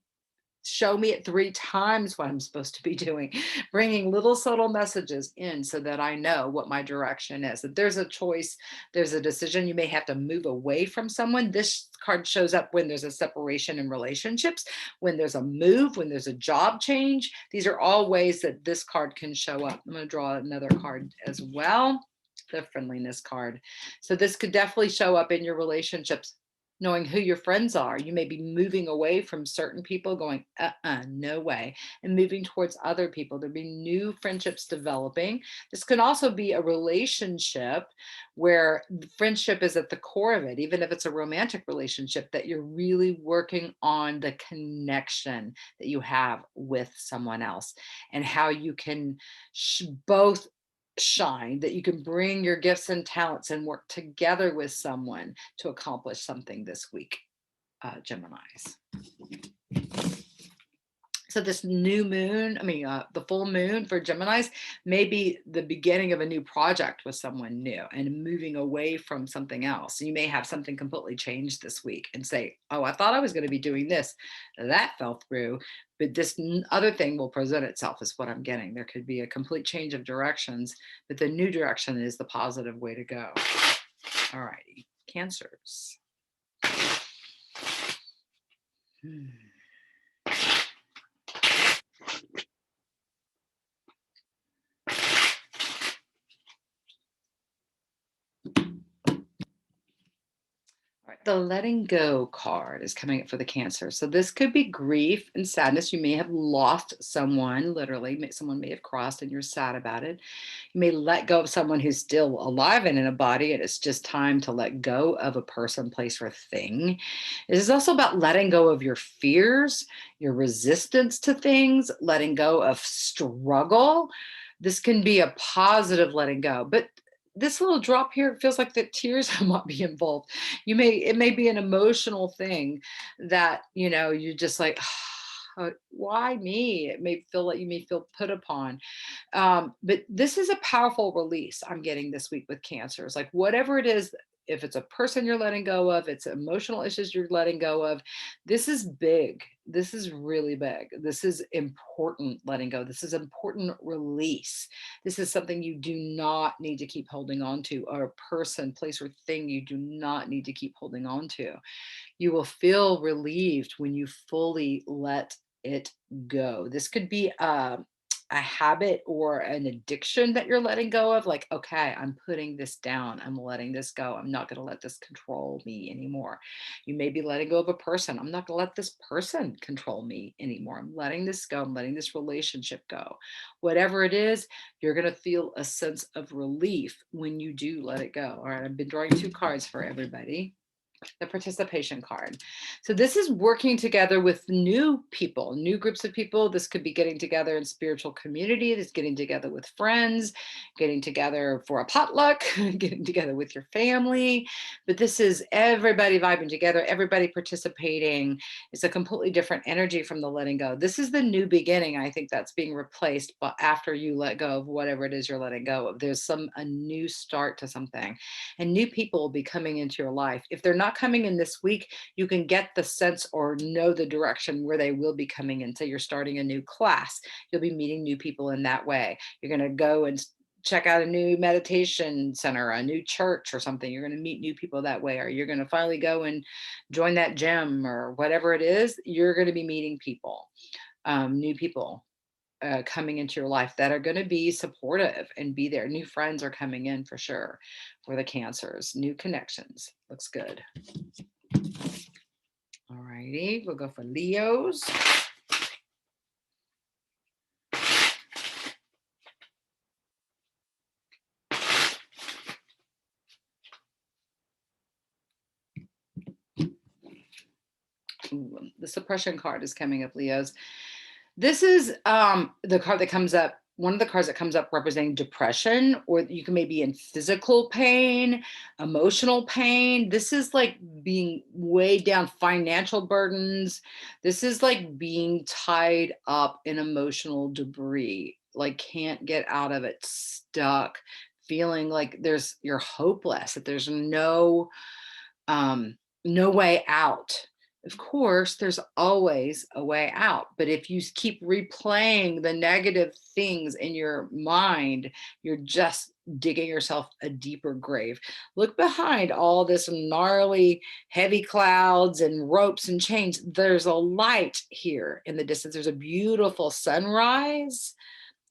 Show me it 3 times what I'm supposed to be doing, bringing little subtle messages in so that I know what my direction is. That there's a choice, there's a decision. You may have to move away from someone. This card shows up when there's a separation in relationships, when there's a move, when there's a job change. These are all ways that this card can show up. I'm going to draw another card as well, the friendliness card. So this could definitely show up in your relationships, knowing who your friends are. You may be moving away from certain people, going, no way, and moving towards other people. There'll be new friendships developing. This can also be a relationship where friendship is at the core of it, even if it's a romantic relationship, that you're really working on the connection that you have with someone else and how you can both shine, that you can bring your gifts and talents and work together with someone to accomplish something this week, Geminis. So this new moon, the full moon for Geminis may be the beginning of a new project with someone new and moving away from something else. You may have something completely changed this week and say, oh, I thought I was going to be doing this. That fell through, but this other thing will present itself is what I'm getting. There could be a complete change of directions, but the new direction is the positive way to go. All righty, Cancers. All right, the letting go card is coming up for the Cancer. So this could be grief and sadness. You may have lost someone, literally. Someone may have crossed and you're sad about it. You may let go of someone who's still alive and in a body, and it's just time to let go of a person, place, or thing. This is also about letting go of your fears, your resistance to things, letting go of struggle. This can be a positive letting go, but this little drop here, it feels like the tears might be involved. It may be an emotional thing that, you just like, why me? It may feel like you may feel put upon. But this is a powerful release I'm getting this week with Cancers. Like whatever it is, if it's a person you're letting go of, it's emotional issues you're letting go of. This is big. This is really big. This is important letting go. This is important release. This is something you do not need to keep holding on to, or a person, place, or thing you do not need to keep holding on to. You will feel relieved when you fully let it go. This could be a habit or an addiction that you're letting go of. Like, okay, I'm putting this down. I'm letting this go. I'm not going to let this control me anymore. You may be letting go of a person. I'm not going to let this person control me anymore. I'm letting this go. I'm letting this relationship go. Whatever it is, you're going to feel a sense of relief when you do let it go. All right, I've been drawing 2 cards for everybody. The participation card. So this is working together with new people, new groups of people. This could be getting together in spiritual community. This getting together with friends, getting together for a potluck, getting together with your family. But this is everybody vibing together, everybody participating. It's a completely different energy from the letting go. This is the new beginning. I think that's being replaced, but after you let go of whatever it is you're letting go of, there's a new start to something, and new people will be coming into your life. If they're not coming in this week, you can get the sense or know the direction where they will be coming in. So you're starting a new class. You'll be meeting new people in that way. You're going to go and check out a new meditation center, a new church or something. You're going to meet new people that way, or you're going to finally go and join that gym or whatever it is. You're going to be meeting people, new people. Coming into your life that are going to be supportive and be there. New friends are coming in for sure for the Cancers. New connections. Looks good. All righty. We'll go for Leos. Ooh, the suppression card is coming up, Leos. This is the card that comes up. One of the cards that comes up representing depression, or you can maybe in physical pain, emotional pain. This is like being weighed down, financial burdens. This is like being tied up in emotional debris, like can't get out of it, stuck, feeling like you're hopeless, that there's no way out. Of course, there's always a way out. But if you keep replaying the negative things in your mind, you're just digging yourself a deeper grave. Look behind all this gnarly, heavy clouds and ropes and chains. There's a light here in the distance. There's a beautiful sunrise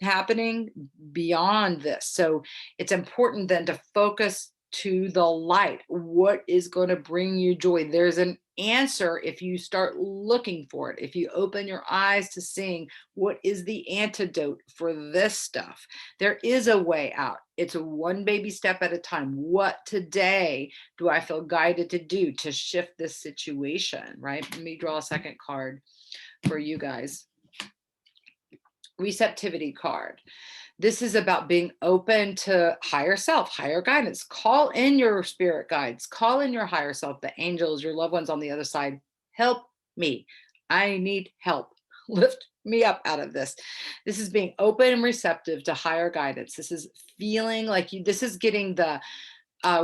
happening beyond this. So it's important then to focus to the light. What is going to bring you joy? There's an answer if you start looking for it. If you open your eyes to seeing what is the antidote for this stuff, there is a way out. It's a one baby step at a time. What today do I feel guided to do to shift this situation, right? Let me draw a second card for you guys. Receptivity card. This is about being open to higher self, higher guidance. Call in your spirit guides, call in your higher self, the angels, your loved ones on the other side. Help me. I need help. Lift me up out of this. This is being open and receptive to higher guidance. This is feeling like you, this is getting the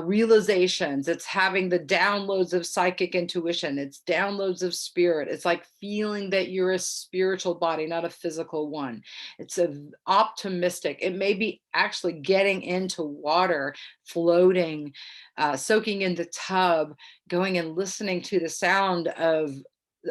realizations. It's having the downloads of psychic intuition. It's downloads of spirit. It's like feeling that you're a spiritual body, not a physical one. It's a optimistic. It may be actually getting into water, floating, soaking in the tub, going and listening to the sound of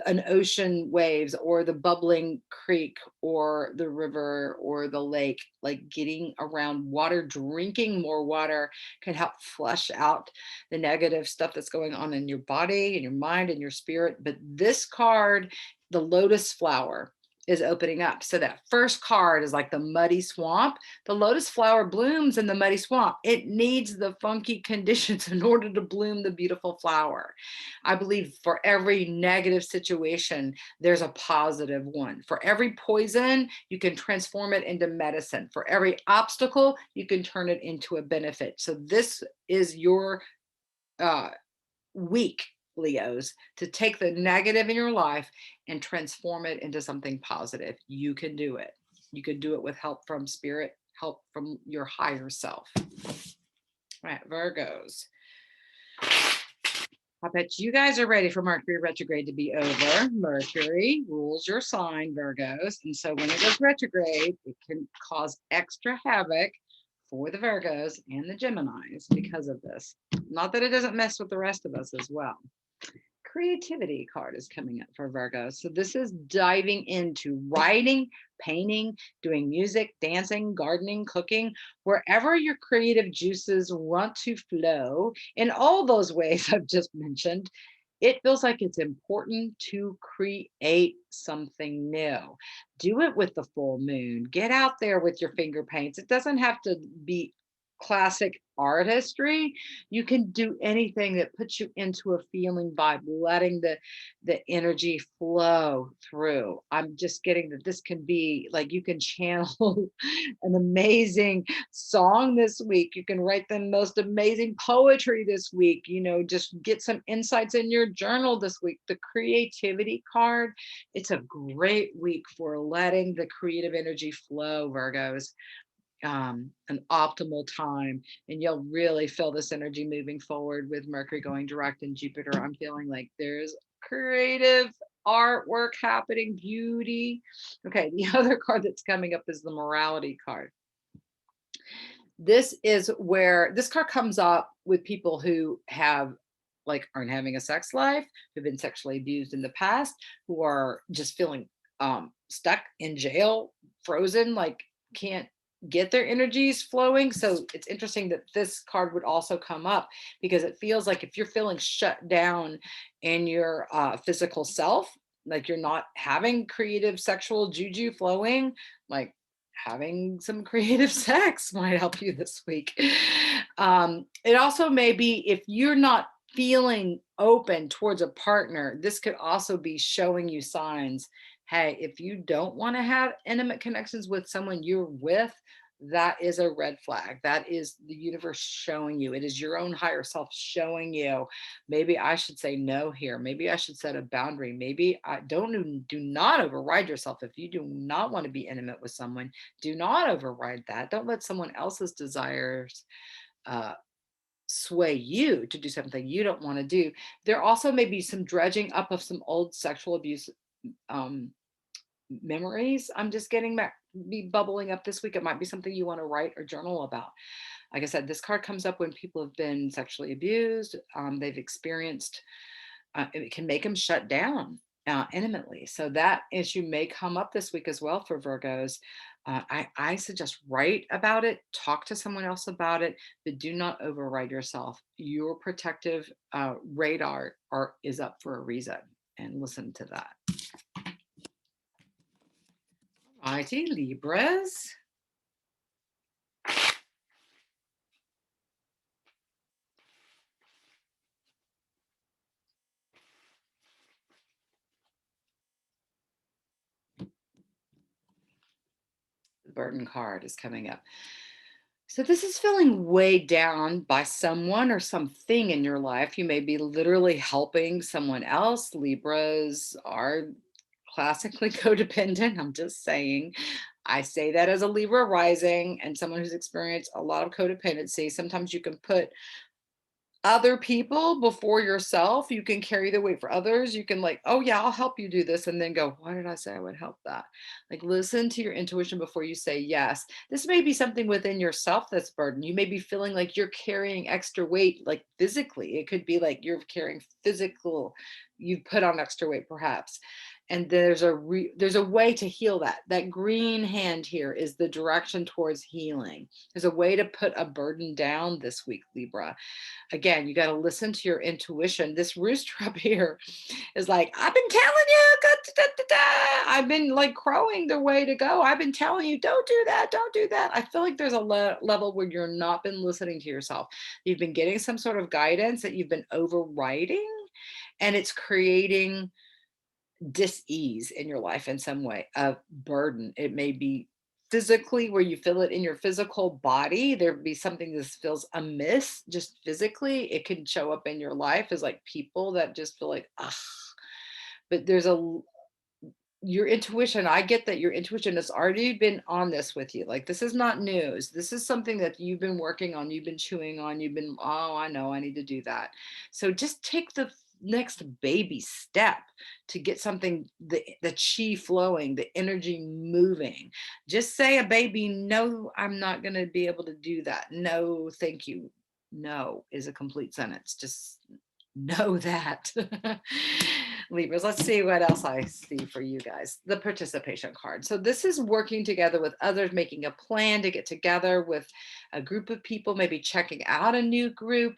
an ocean waves or the bubbling creek or the river or the lake, like getting around water, drinking more water can help flush out the negative stuff that's going on in your body and your mind and your spirit. But this card, the lotus flower, is opening up. So that first card is like the muddy swamp. The lotus flower blooms in the muddy swamp. It needs the funky conditions in order to bloom the beautiful flower. I believe for every negative situation, there's a positive one. For every poison, you can transform it into medicine. For every obstacle, you can turn it into a benefit. So this is your week, Leos, to take the negative in your life and transform it into something positive. You can do it. You can do it with help from spirit, help from your higher self. All right, Virgos. I bet you guys are ready for Mercury retrograde to be over. Mercury rules your sign, Virgos. And so when it goes retrograde, it can cause extra havoc for the Virgos and the Geminis because of this. Not that it doesn't mess with the rest of us as well. Creativity card is coming up for Virgo. So this is diving into writing, painting, doing music, dancing, gardening, cooking, wherever your creative juices want to flow in all those ways I've just mentioned. It feels like it's important to create something new. Do it with the full moon. Get out there with your finger paints. It doesn't have to be classic artistry. You can do anything that puts you into a feeling vibe, letting the energy flow through. I'm just getting that this can be like you can channel an amazing song this week. You can write the most amazing poetry this week. You know, just get some insights in your journal this week. The creativity card, it's a great week for letting the creative energy flow, Virgos. An optimal time, and you'll really feel this energy moving forward with Mercury going direct in Jupiter. I'm feeling like there's creative artwork happening, beauty. Okay, the other card that's coming up is the morality card. This is where this card comes up with people who have like aren't having a sex life, who've been sexually abused in the past, who are just feeling stuck in jail, frozen, like can't get their energies flowing. So it's interesting that this card would also come up because it feels like if you're feeling shut down in your physical self, like you're not having creative sexual juju flowing, like having some creative sex might help you this week. It also may be if you're not feeling open towards a partner, this could also be showing you signs. Hey, if you don't want to have intimate connections with someone you're with, that is a red flag. That is the universe showing you. It is your own higher self showing you, maybe I should say no here. Maybe I should set a boundary. Maybe I do not override yourself. If you do not want to be intimate with someone, do not override that. Don't let someone else's desires sway you to do something you don't want to do. There also may be some dredging up of some old sexual abuse memories. I'm just getting back, be bubbling up this week. It might be something you want to write or journal about. Like I said, this card comes up when people have been sexually abused. They've experienced, it can make them shut down intimately. So that issue may come up this week as well for Virgos. I suggest write about it, talk to someone else about it, but do not override yourself. Your protective radar is up for a reason, and listen to that. Righty, Libras. The burden card is coming up. So this is feeling weighed down by someone or something in your life. You may be literally helping someone else. Libras are classically codependent. I'm just saying. I say that as a Libra rising and someone who's experienced a lot of codependency. Sometimes you can put other people before yourself. You can carry the weight for others. You can like, oh yeah, I'll help you do this. And then go, why did I say I would help that? Like listen to your intuition before you say yes. This may be something within yourself that's burden. You may be feeling like you're carrying extra weight, like physically. It could be like you're carrying physical, you've put on extra weight perhaps. And there's a way to heal that. That green hand here is the direction towards healing. There's a way to put a burden down this week, Libra. Again, you got to listen to your intuition. This rooster up here is like, I've been telling you, I've been like crowing the way to go. I've been telling you, don't do that, don't do that. I feel like there's a level where you're not been listening to yourself. You've been getting some sort of guidance that you've been overriding, and it's creating dis-ease in your life in some way, a burden. It may be physically where you feel it in your physical body. There'd be something that feels amiss just physically. It can show up in your life as like people that just feel like, ah, but your intuition. I get that your intuition has already been on this with you. Like this is not news. This is something that you've been working on, you've been chewing on, you've been, oh, I know I need to do that. So just take the next baby step to get something, the chi flowing, the energy moving. Just say a baby, no, I'm not going to be able to do that. No, thank you. No is a complete sentence. Just know that. Libras, let's see what else I see for you guys. The participation card. So this is working together with others, making a plan to get together with a group of people, maybe checking out a new group,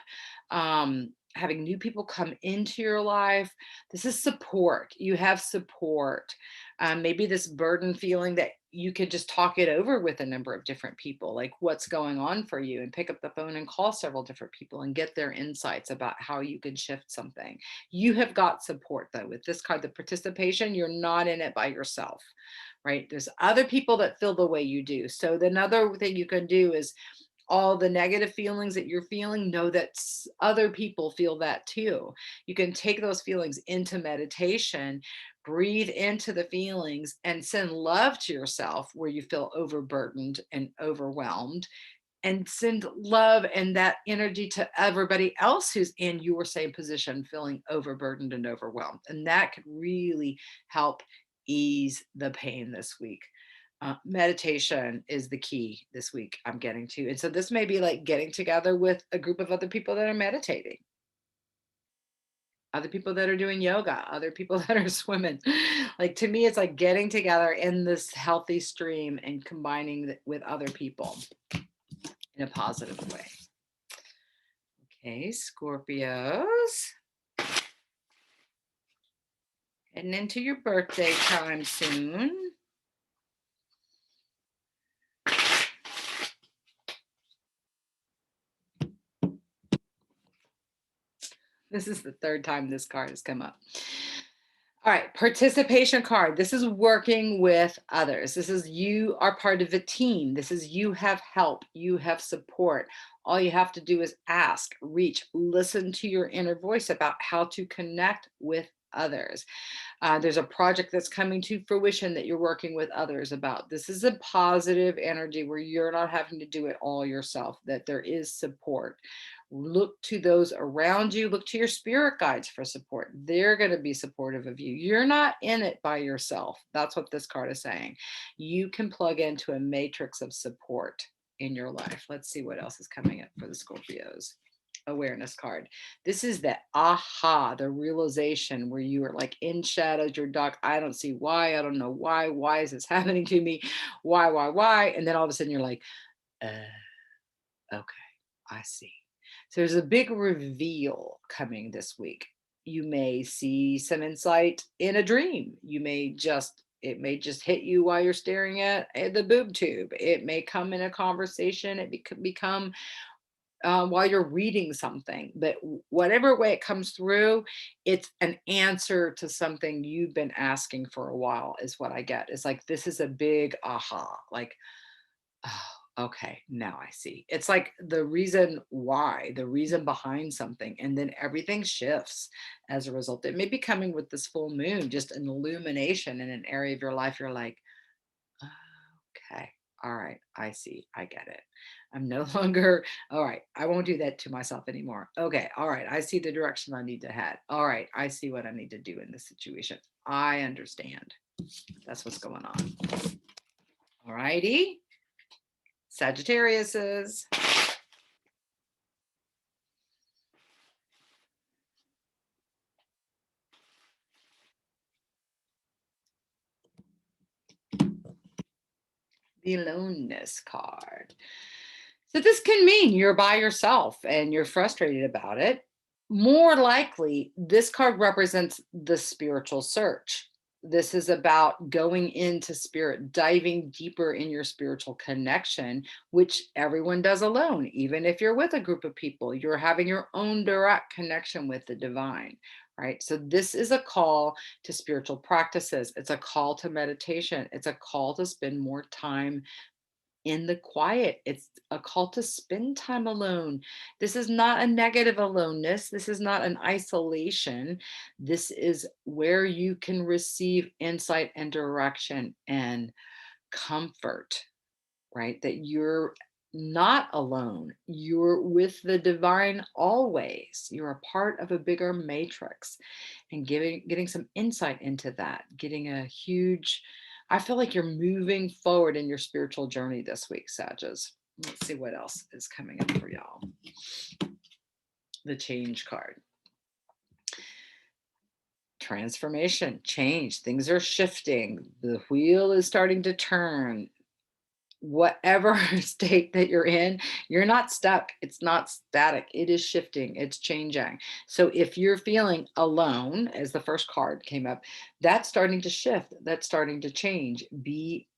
having new people come into your life. This is support. You have support. Maybe this burden feeling that you could just talk it over with a number of different people, like what's going on for you, and pick up the phone and call several different people and get their insights about how you can shift something. You have got support though. With this card, the participation, you're not in it by yourself, right? There's other people that feel the way you do. So another thing you can do is all the negative feelings that you're feeling, know that other people feel that too. You can take those feelings into meditation, breathe into the feelings, and send love to yourself where you feel overburdened and overwhelmed, and send love and that energy to everybody else who's in your same position, feeling overburdened and overwhelmed. And that could really help ease the pain this week. Meditation is the key this week, I'm getting to. And so this may be like getting together with a group of other people that are meditating, other people that are doing yoga, other people that are swimming. Like to me, it's like getting together in this healthy stream and combining with other people in a positive way. Okay, Scorpios. Heading into your birthday time soon. This is the third time this card has come up. All right, participation card. This is working with others. This is you are part of a team. This is you have help, you have support. All you have to do is ask, reach, listen to your inner voice about how to connect with others. There's a project that's coming to fruition that you're working with others about. This is a positive energy where you're not having to do it all yourself, that there is support. Look to those around you, look to your spirit guides for support. They're going to be supportive of you. You're not in it by yourself. That's what this card is saying. You can plug into a matrix of support in your life. Let's see what else is coming up for the Scorpios. Awareness card. This is the aha, the realization where you are like in shadows, you're dark. I don't see why. I don't know why. Why is this happening to me? Why? And then all of a sudden you're like, okay, I see. So there's a big reveal coming this week. You may see some insight in a dream. It may just hit you while you're staring at the boob tube. It may come in a conversation. It could become while you're reading something. But whatever way it comes through, it's an answer to something you've been asking for a while, is what I get. It's like, this is a big aha. Like, oh, Okay, now I see. It's like the reason why, the reason behind something, and then everything shifts as a result. It may be coming with this full moon, just an illumination in an area of your life. You're like, okay, all right, I see, I get it. I'm no longer, all right, I won't do that to myself anymore. Okay, all right, I see the direction I need to head. All right, I see what I need to do in this situation. I understand. That's what's going on. All righty, Sagittariuses. The aloneness card. So this can mean you're by yourself and you're frustrated about it. More likely, this card represents the spiritual search. This is about going into spirit, diving deeper in your spiritual connection, which everyone does alone. Even if you're with a group of people, you're having your own direct connection with the divine, right? So this is a call to spiritual practices. It's a call to meditation. It's a call to spend more time in the quiet. It's a call to spend time alone. This is not a negative aloneness. This is not an isolation. This is where you can receive insight and direction and comfort, right? That you're not alone. You're with the divine always. You're a part of a bigger matrix, and getting some insight into that, getting a huge, I feel like you're moving forward in your spiritual journey this week, Sages. Let's see what else is coming up for y'all. The change card. Transformation, change. Things are shifting. The wheel is starting to turn. Whatever state that you're not stuck. It's not static. It is shifting. It's changing. So if you're feeling alone, as the first card came up, that's starting to shift. That's starting to change. Be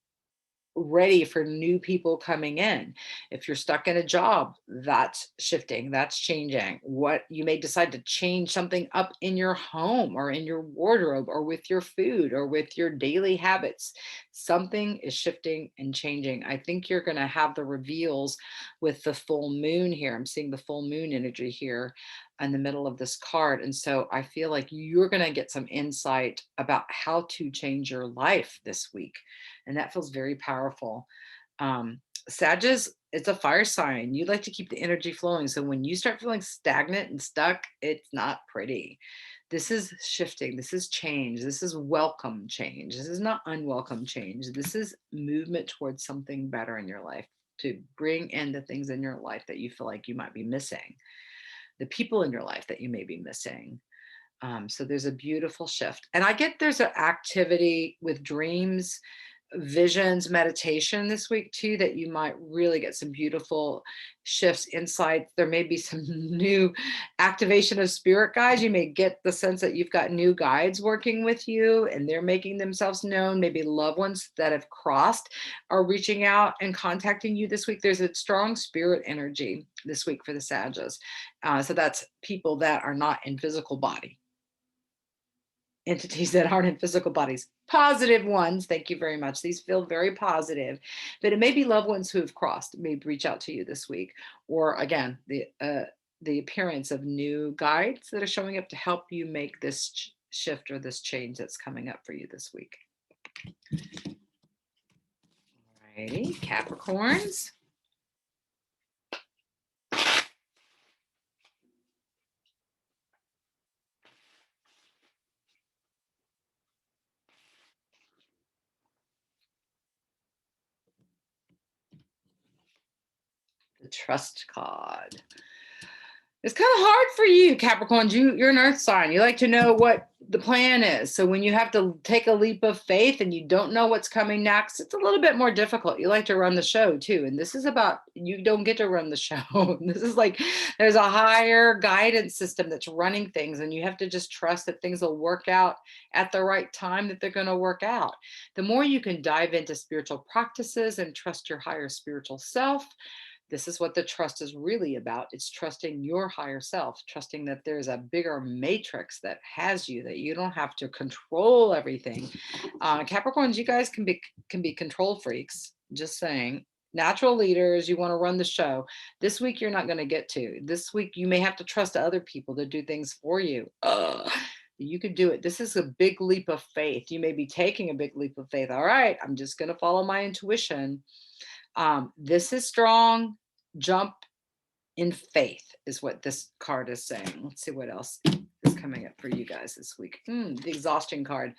ready for new people coming in. If you're stuck in a job, that's shifting, that's changing. What you may decide to change something up in your home or in your wardrobe or with your food or with your daily habits. Something is shifting and changing. I think you're going to have the reveals with the full moon here. I'm seeing the full moon energy here in the middle of this card. And so I feel like you're going to get some insight about how to change your life this week. And that feels very powerful. Sagittarius, it's a fire sign. You like to keep the energy flowing. So when you start feeling stagnant and stuck, it's not pretty. This is shifting. This is change. This is welcome change. This is not unwelcome change. This is movement towards something better in your life, to bring in the things in your life that you feel like you might be missing, the people in your life that you may be missing. So there's a beautiful shift. And I get there's an activity with dreams, visions, meditation this week too, that you might really get some beautiful shifts, insights. There may be some new activation of spirit guides. You may get the sense that you've got new guides working with you and they're making themselves known. Maybe loved ones that have crossed are reaching out and contacting you this week. There's a strong spirit energy this week for the Sagittarius. So that's people that are not in physical body, entities that aren't in physical bodies, positive ones. Thank you very much. These feel very positive, but it may be loved ones who have crossed, may reach out to you this week, or again, the appearance of new guides that are showing up to help you make this shift or this change that's coming up for you this week. All righty, Capricorns. The trust card. It's kind of hard for you, Capricorns. You're an earth sign. You like to know what the plan is. So when you have to take a leap of faith and you don't know what's coming next, it's a little bit more difficult. You like to run the show too. And this is about, you don't get to run the show. This is like, there's a higher guidance system that's running things, and you have to just trust that things will work out at the right time, that they're going to work out. The more you can dive into spiritual practices and trust your higher spiritual self, this is what the trust is really about. It's trusting your higher self, trusting that there's a bigger matrix that has you, that you don't have to control everything. Capricorns, you guys can be control freaks. Just saying. natural leaders, you want to run the show. This week, you're not going to get to. This week, you may have to trust other people to do things for you. Ugh. You could do it. This is a big leap of faith. You may be taking a big leap of faith. All right, I'm just going to follow my intuition. This is strong. Jump in faith is what this card is saying. Let's see what else is coming up for you guys this week. The exhaustion card.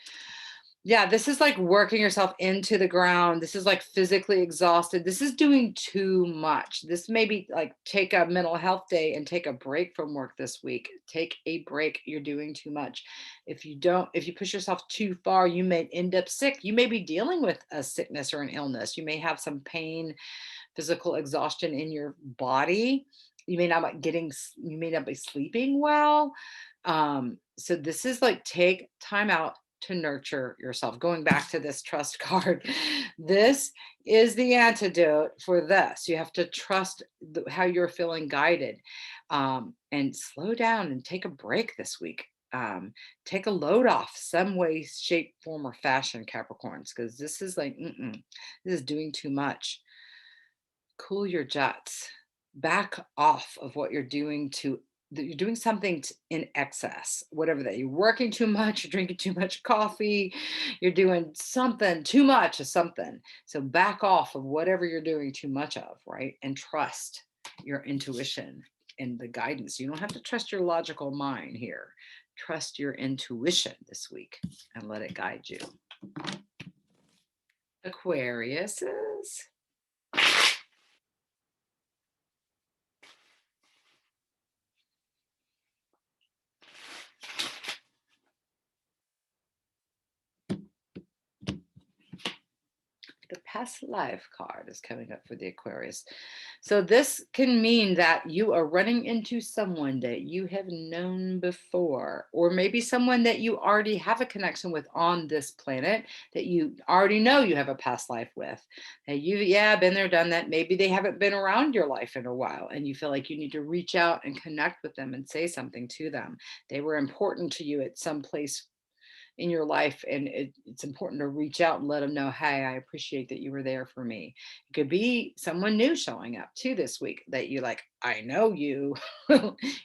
Yeah, this is like working yourself into the ground. This is like physically exhausted. This is doing too much. This may be like take a mental health day and take a break from work this week. Take a break. You're doing too much. If you push yourself too far, you may end up sick. You may be dealing with a sickness or an illness. You may have some pain, physical exhaustion in your body. You may not be sleeping well. So this is like take time out to nurture yourself. Going back to this trust card, this is the antidote for this. You have to trust how you're feeling guided, and slow down and take a break this week. Take a load off some way, shape, form, or fashion, Capricorns, because this is like, this is doing too much. Cool your jets. Back off of what you're doing you're doing something in excess, whatever that you're working too much, you're drinking too much coffee, you're doing something too much of something. So back off of whatever you're doing too much of, right? And trust your intuition and the guidance. You don't have to trust your logical mind here. Trust your intuition this week and let it guide you. Aquariuses. The past life card is coming up for the Aquarius. So this can mean that you are running into someone that you have known before, or maybe someone that you already have a connection with on this planet that you already know you have a past life with. And been there, done that. Maybe they haven't been around your life in a while and you feel like you need to reach out and connect with them and say something to them. They were important to you at some place in your life, and it's important to reach out and let them know, hey, I appreciate that you were there for me. It could be someone new showing up too this week that you like, I know you,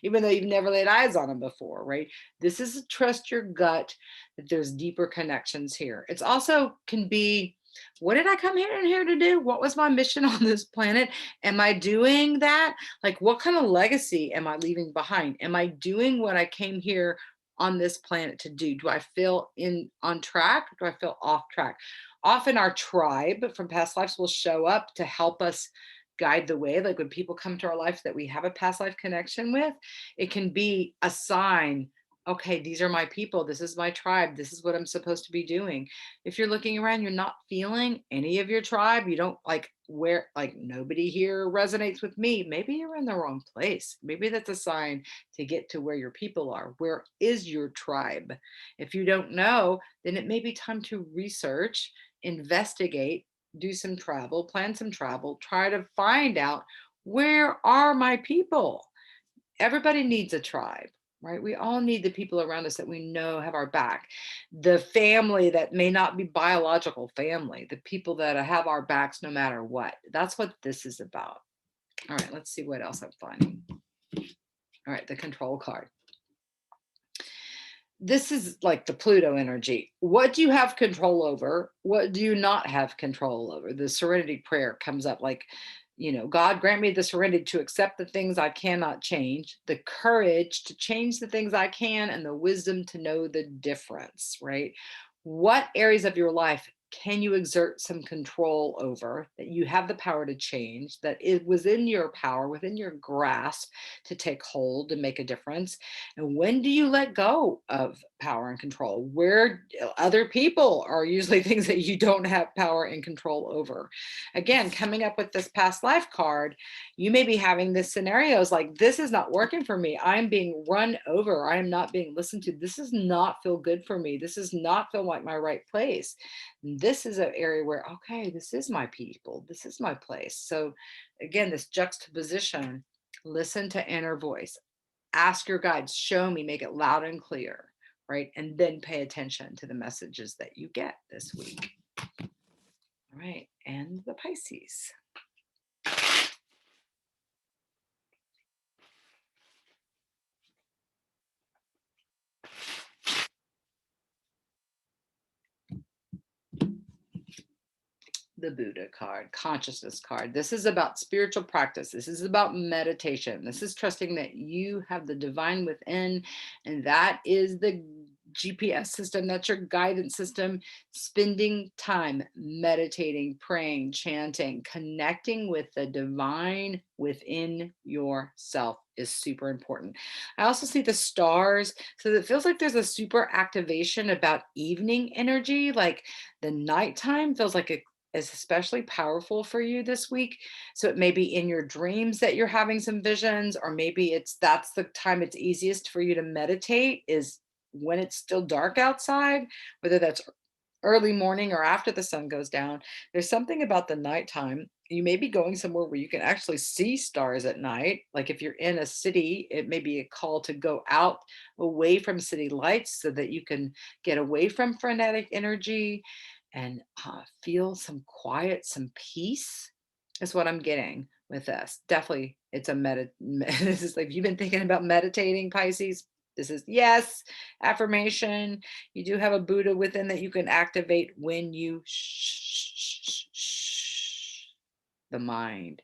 even though you've never laid eyes on them before, right? This is trust your gut that there's deeper connections here. It's also can be, what did I come here to do? What was my mission on this planet? Am I doing that? Like, what kind of legacy am I leaving behind? Am I doing what I came here on this planet to do? Do I feel on track? Do I feel off track? Often our tribe from past lives will show up to help us guide the way. Like when people come to our life that we have a past life connection with, it can be a sign. Okay, these are my people. This is my tribe. This is what I'm supposed to be doing. If you're looking around, you're not feeling any of your tribe. You don't like nobody here resonates with me. Maybe you're in the wrong place. Maybe that's a sign to get to where your people are. Where is your tribe? If you don't know, then it may be time to research, investigate, do some travel, plan some travel, try to find out, where are my people? Everybody needs a tribe, right? We all need the people around us that we know have our back. The family that may not be biological family, the people that have our backs no matter what. That's what this is about. All right, let's see what else I'm finding. All right, the control card. This is like the Pluto energy. What do you have control over? What do you not have control over? The serenity prayer comes up like, God grant me the serenity to accept the things I cannot change, the courage to change the things I can, and the wisdom to know the difference, right? What areas of your life can you exert some control over that you have the power to change, that it was in your power, within your grasp to take hold and make a difference? And when do you let go of power and control? Where other people are usually things that you don't have power and control over. Again, coming up with this past life card, you may be having this scenarios like, this is not working for me. I'm being run over. I am not being listened to. This does not feel good for me. This does not feel like my right place. This is an area where, okay, this is my people. This is my place. So again, this juxtaposition, listen to inner voice. Ask your guides, show me, make it loud and clear, right? And then pay attention to the messages that you get this week. All right, and the Pisces. The Buddha card, consciousness card. This is about spiritual practice. This is about meditation. This is trusting that you have the divine within, and that is the GPS system. That's your guidance system. Spending time meditating, praying, chanting, connecting with the divine within yourself is super important. I also see the stars. So it feels like there's a super activation about evening energy. Like the nighttime feels like it is especially powerful for you this week. So it may be in your dreams that you're having some visions, or maybe that's the time it's easiest for you to meditate is when it's still dark outside, whether that's early morning or after the sun goes down. There's something about the nighttime. You may be going somewhere where you can actually see stars at night. Like if you're in a city, it may be a call to go out away from city lights so that you can get away from frenetic energy and feel some quiet, some peace. Is what I'm getting with this. Definitely, it's a this is like if you've been thinking about meditating, Pisces. This is yes, affirmation. You do have a Buddha within that you can activate when you the mind,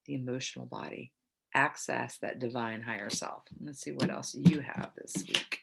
the emotional body, access that divine higher self. Let's see what else you have this week.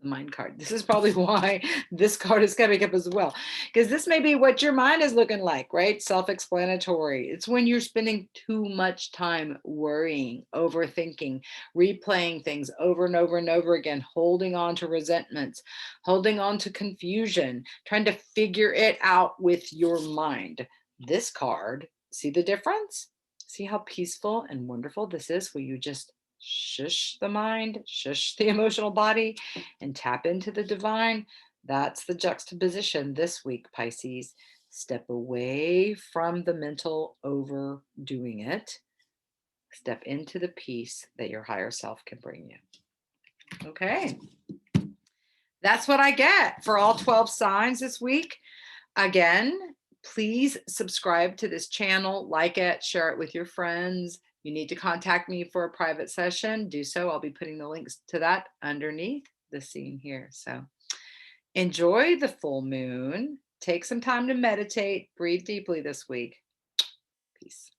The mind card. This is probably why this card is coming up as well, because this may be what your mind is looking like, right? Self-explanatory. It's when you're spending too much time worrying, overthinking, replaying things over and over and over again, holding on to resentments, holding on to confusion, trying to figure it out with your mind. This card, see the difference? See how peaceful and wonderful this is, where you just shush the mind, shush the emotional body, and tap into the divine. That's the juxtaposition this week, Pisces. Step away from the mental overdoing it. Step into the peace that your higher self can bring you. Okay. That's what I get for all 12 signs this week. Again, please subscribe to this channel, like it, share it with your friends. You need to contact me for a private session, do so. I'll be putting the links to that underneath the scene here. So enjoy the full moon. Take some time to meditate. Breathe deeply this week. Peace.